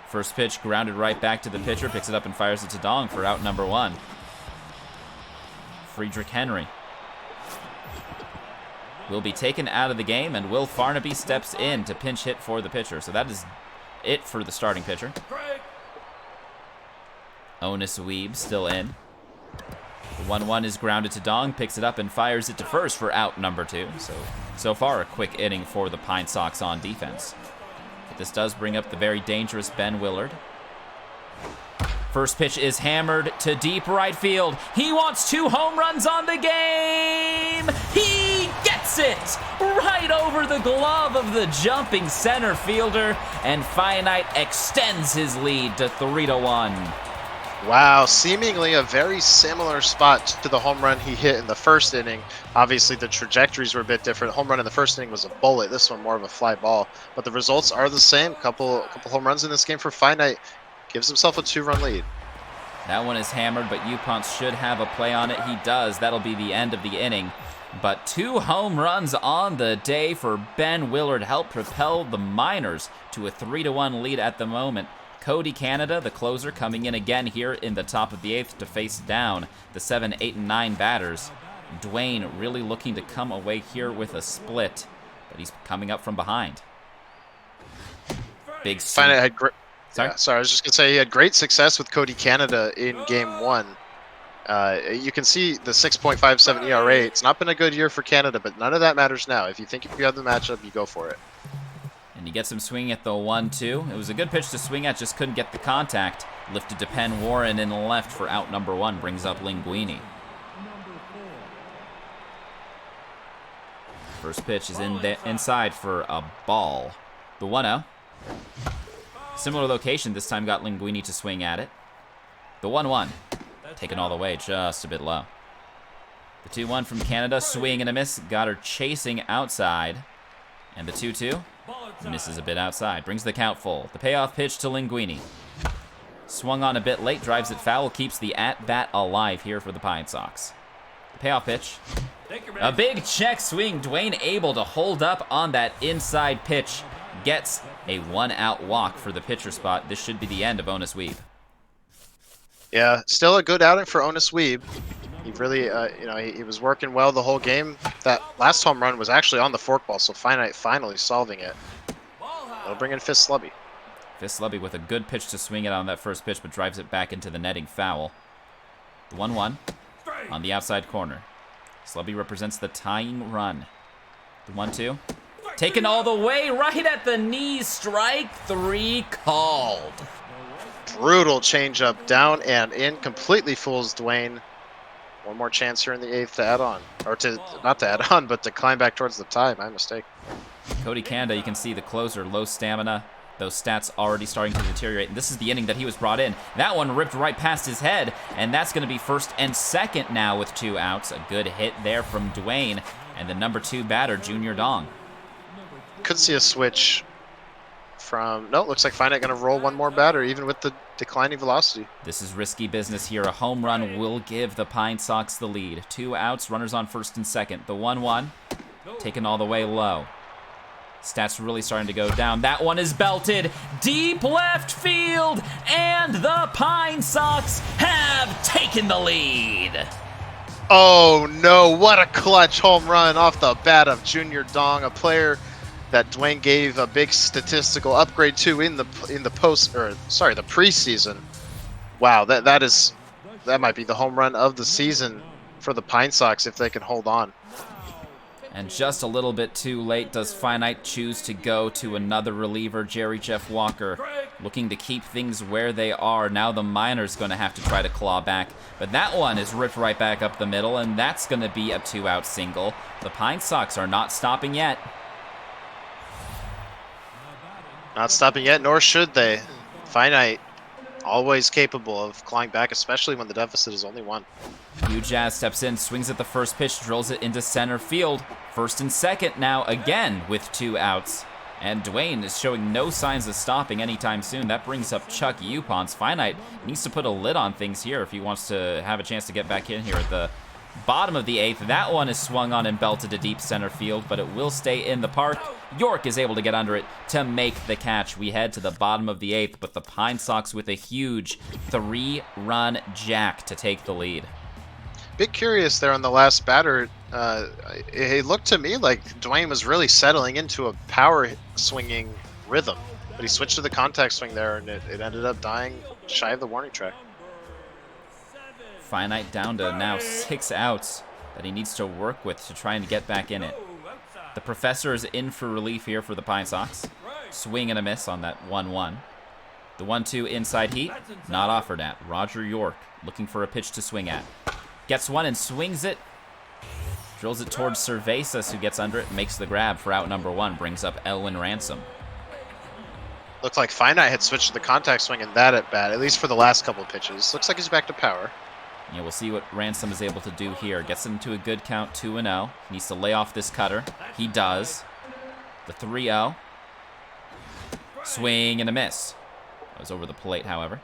First pitch grounded right back to the pitcher, picks it up and fires it to Dong for out number 1. Friedrich Henry will be taken out of the game, and Will Farnaby steps in to pinch hit for the pitcher. So that is it for the starting pitcher. Onus Weeb still in. The 1-1 is grounded to Dong, picks it up and fires it to first for out number 2. So far, a quick inning for the Pine Sox on defense. But this does bring up the very dangerous Ben Willard. First pitch is hammered to deep right field. He wants 2 home runs on the game. He gets it right over the glove of the jumping center fielder, and Finite extends his lead to 3-1. Wow, seemingly a very similar spot to the home run he hit in the first inning. Obviously, the trajectories were a bit different. Home run in the first inning was a bullet. This one more of a fly ball. But the results are the same. Couple home runs in this game for Finite. Gives himself a 2-run lead. That one is hammered, but Upons should have a play on it. He does. That'll be the end of the inning. But 2 home runs on the day for Ben Willard help propel the Miners to a 3-1 lead at the moment. Cody Canada, the closer, coming in again here in the top of the 8th to face down the 7, 8, and 9 batters. Dwyenne really looking to come away here with a split, but he's coming up from behind. Big Finite had great. Sorry? Yeah, sorry, I was just going to say he had great success with Cody Canada in Game 1. You can see the 6.57 ERA. It's not been a good year for Canada, but none of that matters now. If you think you have the matchup, you go for it. And he gets him swinging at the 1-2. It was a good pitch to swing at, just couldn't get the contact. Lifted to Penn Warren in the left for out number 1, brings up Linguini. First pitch is inside for a ball. The 1-0. Similar location, this time got Linguini to swing at it. The 1-1, taken all the way, just a bit low. The 2-1 from Canada, swing and a miss, got her chasing outside. And the 2-2, misses a bit outside, brings the count full. The payoff pitch to Linguini. Swung on a bit late, drives it foul, keeps the at-bat alive here for the Pine Sox. The payoff pitch, a big check swing, Dwyenne able to hold up on that inside pitch. Gets a 1-out walk for the pitcher spot. This should be the end of Onus Weeb. Yeah, still a good outing for Onus Weeb. He really, he was working well the whole game. That last home run was actually on the forkball, so Finite finally solving it. They'll bring in Fist Slubby. Fist Slubby with a good pitch to swing it on that first pitch, but drives it back into the netting foul. The 1-1 on the outside corner. Slubby represents the tying run. The 1-2. Taken all the way, right at the knees, strike 3 called. Brutal changeup, down and in, completely fools Dwyenne. One more chance here in the 8th to add on. Or to, not to add on, but to climb back towards the tie. My mistake. Cody Kanda, you can see the closer, low stamina. Those stats already starting to deteriorate. And this is the inning that he was brought in. That one ripped right past his head, and that's going to be first and second now with 2 outs. A good hit there from Dwyenne and the number 2 batter, Junior Dong. Could see a switch from... No, looks like Finite going to roll one more batter, even with the declining velocity. This is risky business here. A home run will give the Pine Sox the lead. 2 outs, runners on first and second. The 1-1, taken all the way low. Stats really starting to go down. That one is belted deep left field, and the Pine Sox have taken the lead. Oh no, what a clutch home run off the bat of Junior Dong, a player that Dwyenne gave a big statistical upgrade to in the preseason. Wow, that might be the home run of the season for the Pine Sox if they can hold on. And just a little bit too late does Finite choose to go to another reliever, Jerry Jeff Walker, looking to keep things where they are. Now the Miners going to have to try to claw back, but that one is ripped right back up the middle, and that's going to be a 2-out single. The Pine Sox are not stopping yet. Not stopping yet, nor should they. Finite, always capable of clawing back, especially when the deficit is only 1. Hugh Jazz steps in, swings at the first pitch, drills it into center field. First and second now, again with 2 outs. And Dwyenne is showing no signs of stopping anytime soon. That brings up Chuck Yupons. Finite needs to put a lid on things here if he wants to have a chance to get back in here at the bottom of the 8th. That one is swung on and belted to deep center field, but it will stay in the park. York is able to get under it to make the catch. We head to the bottom of the 8th, but the Pine Sox with a huge 3-run jack to take the lead. Bit curious there on the last batter. It looked to me like Dwyenne was really settling into a power swinging rhythm, but he switched to the contact swing there, and it ended up dying shy of the warning track. Finite down to now 6 outs that he needs to work with to try and get back in it. The Professor is in for relief here for the Pine Sox. Swing and a miss on that 1-1. The 1-2 inside heat, not offered at. Roger York looking for a pitch to swing at. Gets one and swings it. Drills it towards Cervezas, who gets under it, makes the grab for out number 1, brings up Elwin Ransom. Looked like Finite had switched to the contact swing in that at bat, at least for the last couple of pitches. Looks like he's back to power. Yeah, we'll see what Ransom is able to do here. Gets him to a good count, 2-0. Needs to lay off this cutter. He does. The 3-0. Swing and a miss. That was over the plate, however.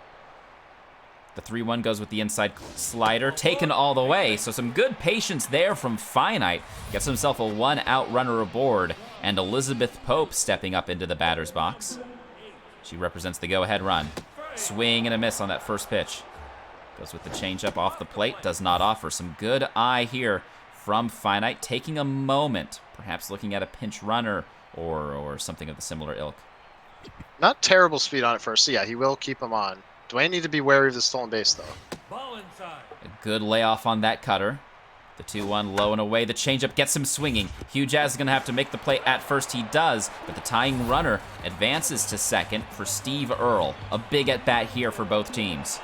The 3-1 goes with the inside slider, taken all the way. So some good patience there from Finite. Gets himself a 1-out runner aboard. And Elizabeth Pope stepping up into the batter's box. She represents the go-ahead run. Swing and a miss on that first pitch. Goes with the changeup off the plate. Does not offer. Some good eye here from Finite. Taking a moment. Perhaps looking at a pinch runner or something of the similar ilk. Not terrible speed on it first. So yeah, he will keep him on. Dwyenne need to be wary of the stolen base, though. A good layoff on that cutter. The 2-1 low and away. The changeup gets him swinging. Hugh Jazz is going to have to make the play at first. He does, but the tying runner advances to second for Steve Earle. A big at-bat here for both teams.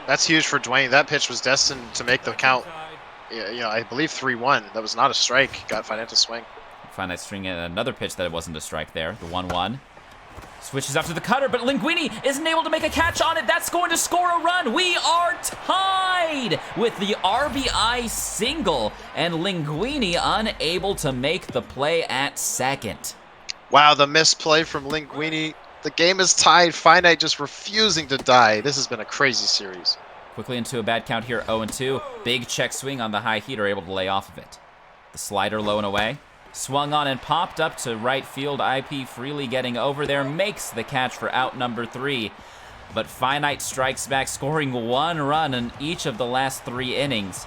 That's huge for Dwyenne. That pitch was destined to make the count. I believe 3-1. That was not a strike. Got Finite to swing. Finite stringing another pitch that it wasn't a strike there. The 1-1. Switches after the cutter, but Linguini isn't able to make a catch on it. That's going to score a run. We are tied with the RBI single, and Linguini unable to make the play at second. Wow, the misplay from Linguini. The game is tied. Finite just refusing to die. This has been a crazy series. Quickly into a bad count here, 0-2. Big check swing on the high heater, able to lay off of it. The slider low and away. Swung on and popped up to right field. IP freely getting over there. Makes the catch for out number 3. But Finite strikes back, scoring 1 run in each of the last 3 innings.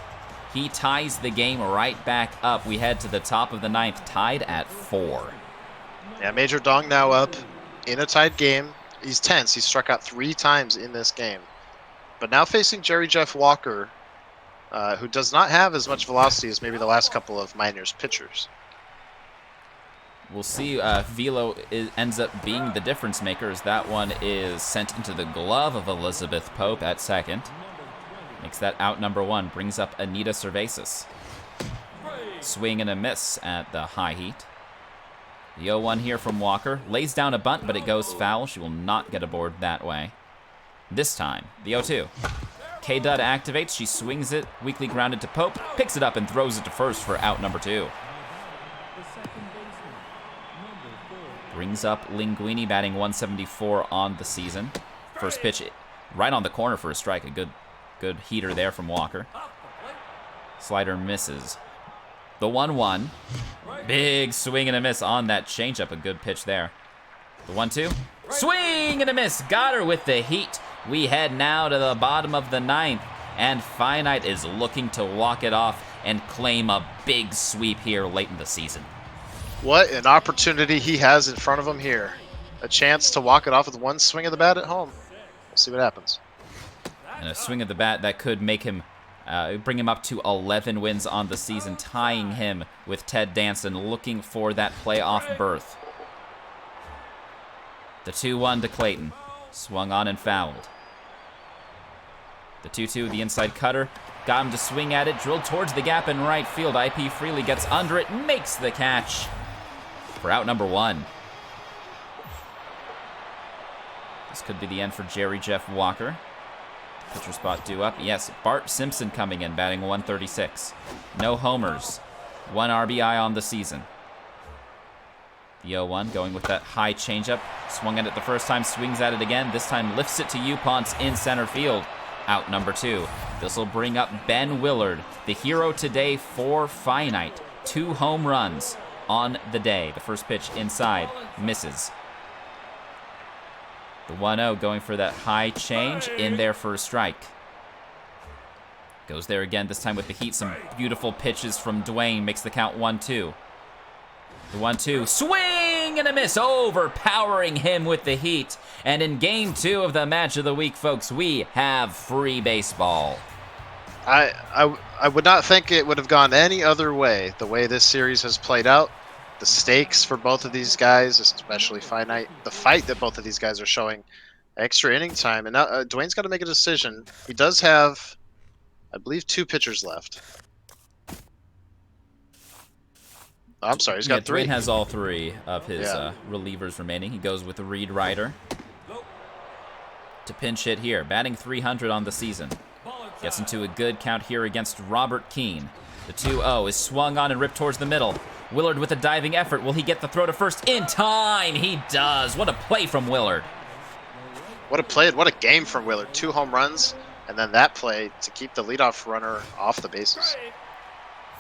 He ties the game right back up. We head to the top of the 9th, tied at 4. Yeah, Major Dong now up in a tied game. He's tense. He's struck out 3 times in this game. But now facing Jerry Jeff Walker, who does not have as much velocity as maybe the last couple of Miners pitchers. We'll see Velo ends up being the difference maker, as that one is sent into the glove of Elizabeth Pope at second. Makes that out number 1. Brings up Anita Cervasis. Swing and a miss at the high heat. The 0-1 here from Walker. Lays down a bunt, but it goes foul. She will not get aboard that way. This time, the 0-2. K-Dud activates. She swings it. Weakly grounded to Pope. Picks it up and throws it to first for out number 2. Brings up Linguini, batting 174 on the season. First pitch right on the corner for a strike. A good heater there from Walker. Slider misses. The 1-1. Big swing and a miss on that changeup. A good pitch there. The 1-2. Swing and a miss. Got her with the heat. We head now to the bottom of the 9th. And Finite is looking to walk it off and claim a big sweep here late in the season. What an opportunity he has in front of him here. A chance to walk it off with one swing of the bat at home. We'll see what happens. And a swing of the bat that could make him, bring him up to 11 wins on the season, tying him with Ted Danson, looking for that playoff berth. The 2-1 to Clayton. Swung on and fouled. The 2-2, the inside cutter. Got him to swing at it, drilled towards the gap in right field. IP Freely gets under it, makes the catch for out number 1. This could be the end for Jerry Jeff Walker. Pitcher spot due up. Yes, Bart Simpson coming in, batting 136. No homers. 1 RBI on the season. The 0-1 going with that high changeup. Swung at it the first time, swings at it again. This time lifts it to Uponce in center field. Out number 2. This will bring up Ben Willard, the hero today for Finite. 2 home runs on the day. The first pitch inside, misses. The 1-0 going for that high change, in there for a strike. Goes there again, this time with the heat. Some beautiful pitches from Dwyenne, makes the count 1-2. The 1-2, swing and a miss, overpowering him with the heat. And in game 2 of the match of the week, folks, we have free baseball. I would not think it would have gone any other way, the way this series has played out. The stakes for both of these guys, especially Finite, the fight that both of these guys are showing, extra inning time. And now Dwayne's got to make a decision. He does have, I believe, 2 pitchers left. Oh, I'm sorry, he's got 3. Dwayne has all 3 of his relievers remaining. He goes with the Reed Ryder to pinch hit here, batting 300 on the season. Gets into a good count here against Robert Keane. The 2-0 is swung on and ripped towards the middle. Willard with a diving effort. Will he get the throw to first in time? He does. What a play from Willard. What a play, what a game from Willard. 2 home runs, and then that play to keep the leadoff runner off the bases.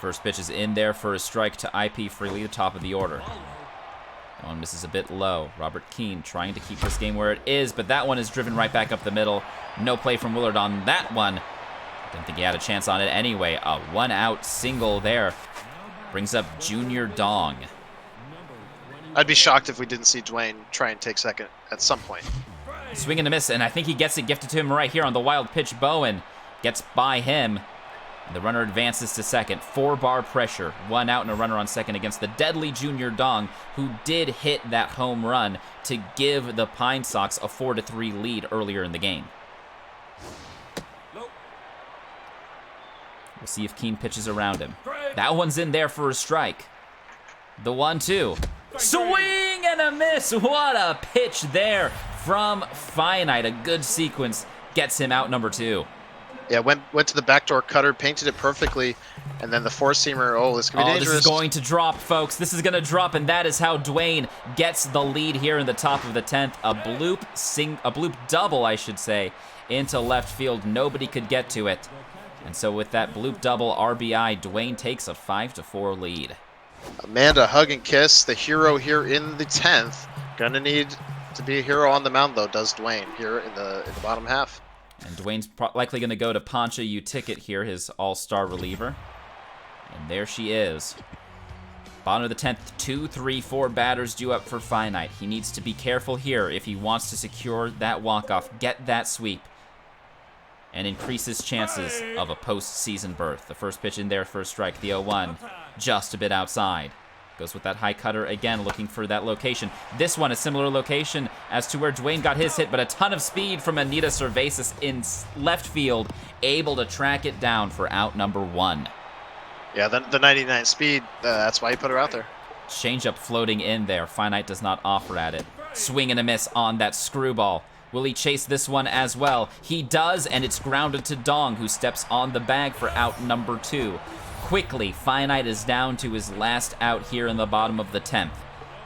First pitch is in there for a strike to IP Freely, the top of the order. That one misses a bit low. Robert Keane trying to keep this game where it is, but that one is driven right back up the middle. No play from Willard on that one. Didn't think he had a chance on it anyway. A 1-out single there. Brings up Junior Dong. I'd be shocked if we didn't see Dwayne try and take second at some point. Swing and a miss, and I think he gets it gifted to him right here on the wild pitch. Bowen gets by him. The runner advances to second. 4-bar pressure. 1 out and a runner on second against the deadly Junior Dong, who did hit that home run to give the Pine Sox a 4-3 lead earlier in the game. We'll see if Keane pitches around him. That one's in there for a strike. The 1-2. Swing and a miss. What a pitch there from Finite. A good sequence gets him out number 2. Yeah, went to the backdoor cutter, painted it perfectly, and then the 4-seamer. Oh, this could be dangerous. This is going to drop, folks. This is going to drop, and that is how Dwayne gets the lead here in the top of the 10th. A bloop double, I should say, into left field. Nobody could get to it. And so with that bloop double RBI, Dwayne takes a 5-4 lead. Amanda, hug and kiss, the hero here in the 10th. Gonna need to be a hero on the mound, though, does Dwayne here in the bottom half. And Dwayne's likely going to go to Poncha U-Ticket here, his all-star reliever. And there she is. Bottom of the 10th, 2, 3, 4 batters due up for Finite. He needs to be careful here if he wants to secure that walk-off, get that sweep, and increase his chances of a postseason berth. The first pitch in there for a strike, the 0-1, just a bit outside. Goes with that high cutter again, looking for that location. This one, a similar location as to where Dwyenne got his hit, but a ton of speed from Anita Cervasis in left field, able to track it down for out number 1. Yeah, the 99 speed, that's why you put her out there. Changeup floating in there. Finite does not offer at it. Swing and a miss on that screwball. Will he chase this one as well? He does, and it's grounded to Dong, who steps on the bag for out number 2. Quickly, Finite is down to his last out here in the bottom of the 10th.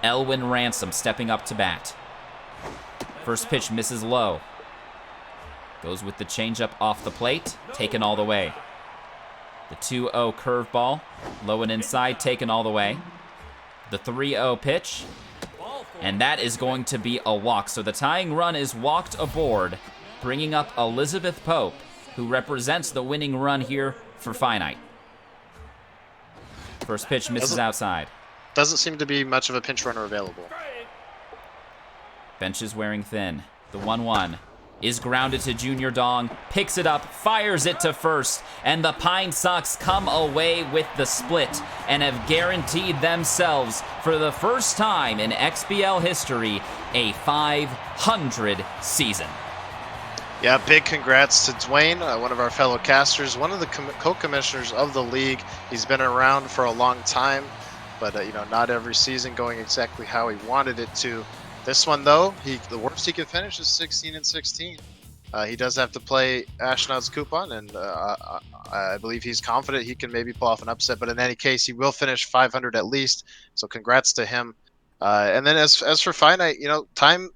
Elwin Ransom stepping up to bat. First pitch misses low. Goes with the changeup off the plate, taken all the way. The 2-0 curveball, low and inside, taken all the way. The 3-0 pitch, and that is going to be a walk. So the tying run is walked aboard, bringing up Elizabeth Pope, who represents the winning run here for Finite. First pitch misses outside. Doesn't seem to be much of a pinch runner available. Bench is wearing thin. The 1-1 is grounded to Junior Dong, picks it up, fires it to first, and the Pine Sox come away with the split and have guaranteed themselves, for the first time in XBL history, a 500 season. Yeah, big congrats to Dwyenne, one of our fellow casters, one of the co-commissioners of the league. He's been around for a long time, but not every season going exactly how he wanted it to. This one, though, the worst he can finish is 16-16. He does have to play Ashnod's coupon, and I believe he's confident he can maybe pull off an upset. But in any case, he will finish 500 at least. So congrats to him. And then as for Finite, time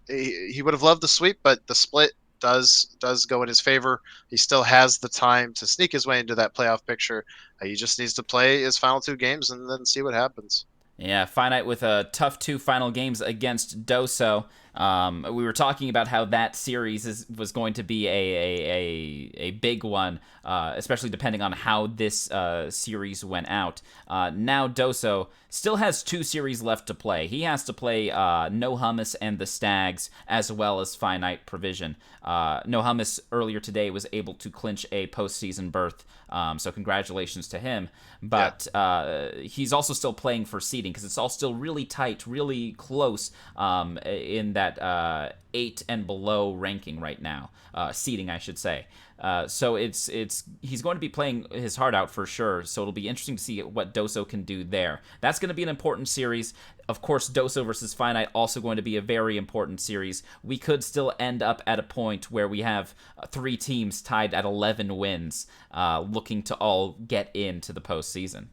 he would have loved the sweep, but the split does go in his favor. He still has the time to sneak his way into that playoff picture. He just needs to play his final 2 games and then see what happens. Yeah, Finite with a tough 2 final games against Doso. We were talking about how that series was going to be a big one, especially depending on how this series went out. Now Doso still has 2 series left to play. He has to play No Hummus and the Stags, as well as FiniteProvision. No Hummus earlier today was able to clinch a postseason berth, so congratulations to him. But he's also still playing for seeding, because it's all still really tight, really close in that 8 and below ranking right now, seeding, I should say. So he's going to be playing his heart out for sure. So it'll be interesting to see what Doso can do there. That's going to be an important series. Of course, Doso versus Finite also going to be a very important series. We could still end up at a point where we have 3 teams tied at 11 wins, looking to all get into the postseason.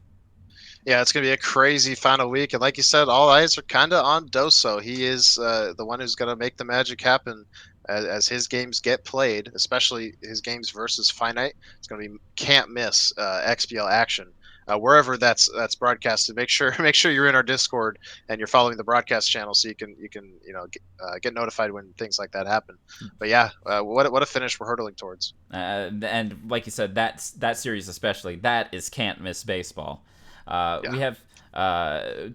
Yeah, it's going to be a crazy final week. And like you said, all eyes are kind of on Doso. He is the one who's going to make the magic happen as his games get played, especially his games versus Finite. It's going to be can't miss XBL action. Wherever that's broadcasted, make sure you're in our Discord and you're following the broadcast channel so you can get notified when things like that happen. But yeah, what a finish we're hurtling towards. And like you said, that series especially, that is can't miss baseball. We have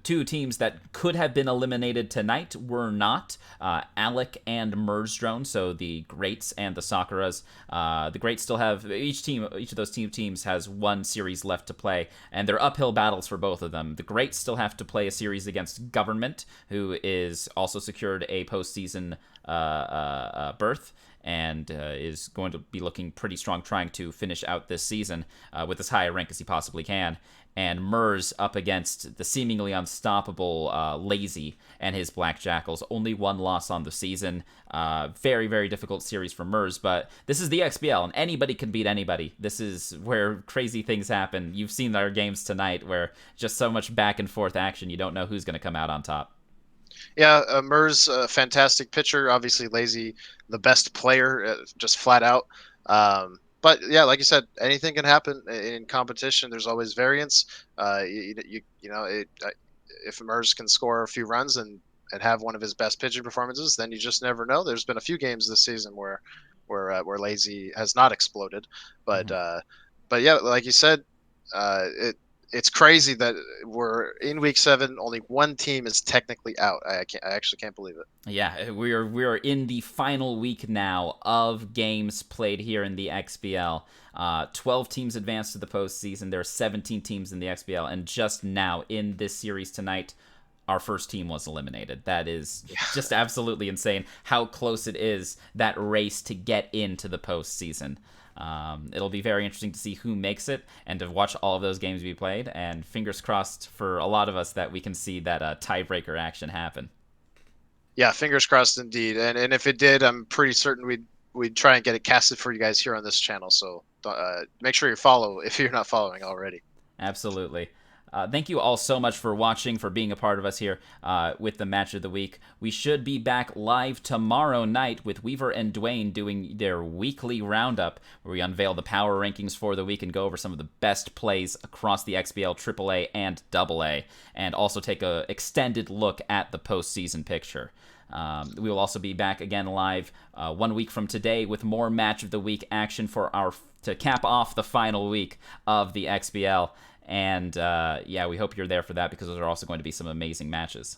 2 teams that could have been eliminated tonight were not. Alec and Merzdrone, so the Greats and the Sakuras. The Greats still have each of those teams has 1 series left to play, and they're uphill battles for both of them. The Greats still have to play a series against Government, who is also secured a postseason berth, and is going to be looking pretty strong, trying to finish out this season with as high a rank as he possibly can. And Mers up against the seemingly unstoppable Lazy and his Black Jackals. Only 1 loss on the season. Very, very difficult series for Mers, but this is the XBL, and anybody can beat anybody. This is where crazy things happen. You've seen our games tonight where just so much back and forth action, you don't know who's going to come out on top. Yeah, Mers, fantastic pitcher. Obviously, Lazy, the best player, just flat out. But yeah, like you said, anything can happen in competition. There's always variance. If Mers can score a few runs and have one of his best pitching performances, then you just never know. There's been a few games this season where Lazy has not exploded, but yeah, like you said, it's crazy that we're in week 7. Only one team is technically out. I actually can't believe it. Yeah, we are in the final week now of games played here in the XBL. 12 teams advanced to the postseason. There are 17 teams in the XBL, and just now in this series tonight, our first team was eliminated. That is just absolutely insane how close it is, that race to get into the postseason. It'll be very interesting to see who makes it and to watch all of those games be played. And fingers crossed for a lot of us that we can see that tiebreaker action happen. Yeah, fingers crossed indeed. And if it did, I'm pretty certain we'd try and get it casted for you guys here on this channel. So make sure you follow if you're not following already. Absolutely. Thank you all so much for watching, for being a part of us here with the Match of the Week. We should be back live tomorrow night with Weaver and Dwyenne doing their weekly roundup, where we unveil the power rankings for the week and go over some of the best plays across the XBL AAA and AA, and also take an extended look at the postseason picture. We will also be back again live 1 week from today with more Match of the Week action to cap off the final week of the XBL. And yeah, we hope you're there for that, because those are also going to be some amazing matches.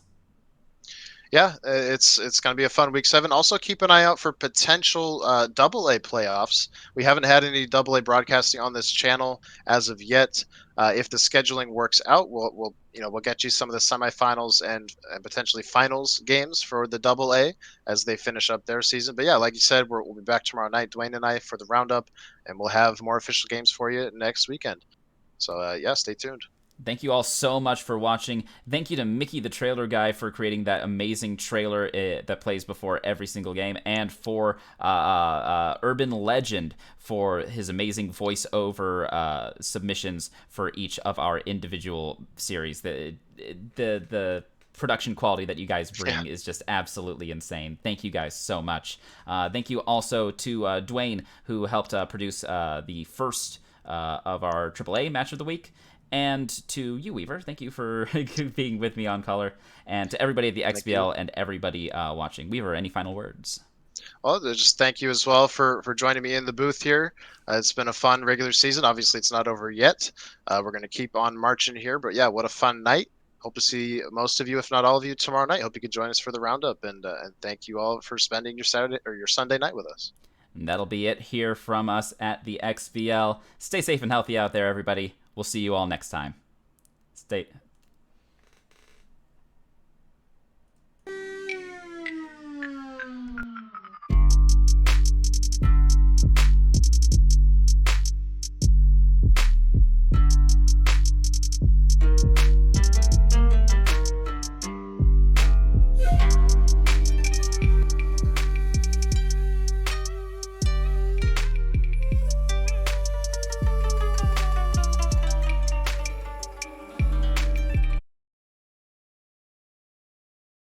Yeah, it's going to be a fun week 7. Also, keep an eye out for potential AA playoffs. We haven't had any AA broadcasting on this channel as of yet. If the scheduling works out, we'll get you some of the semifinals and potentially finals games for the AA as they finish up their season. But yeah, like you said, we'll be back tomorrow night, Dwyenne and I, for the roundup, and we'll have more official games for you next weekend. So yeah, stay tuned. Thank you all so much for watching. Thank you to Mickey, the trailer guy, for creating that amazing trailer that plays before every single game, and for Urban Legend for his amazing voiceover submissions for each of our individual series. The production quality that you guys bring is just absolutely insane. Thank you guys so much. Thank you also to Dwyenne, who helped produce the first of our AAA Match of the Week. And to you, Weaver, thank you for being with me on color. And to everybody at the XBL and everybody watching. Weaver, any final words? Well, just thank you as well for joining me in the booth here. It's been a fun regular season. Obviously, it's not over yet. We're going to keep on marching here. But yeah, what a fun night. Hope to see most of you, if not all of you, tomorrow night. Hope you could join us for the roundup. And thank you all for spending your Saturday or your Sunday night with us. And that'll be it here from us at the XBL. Stay safe and healthy out there, everybody. We'll see you all next time. Stay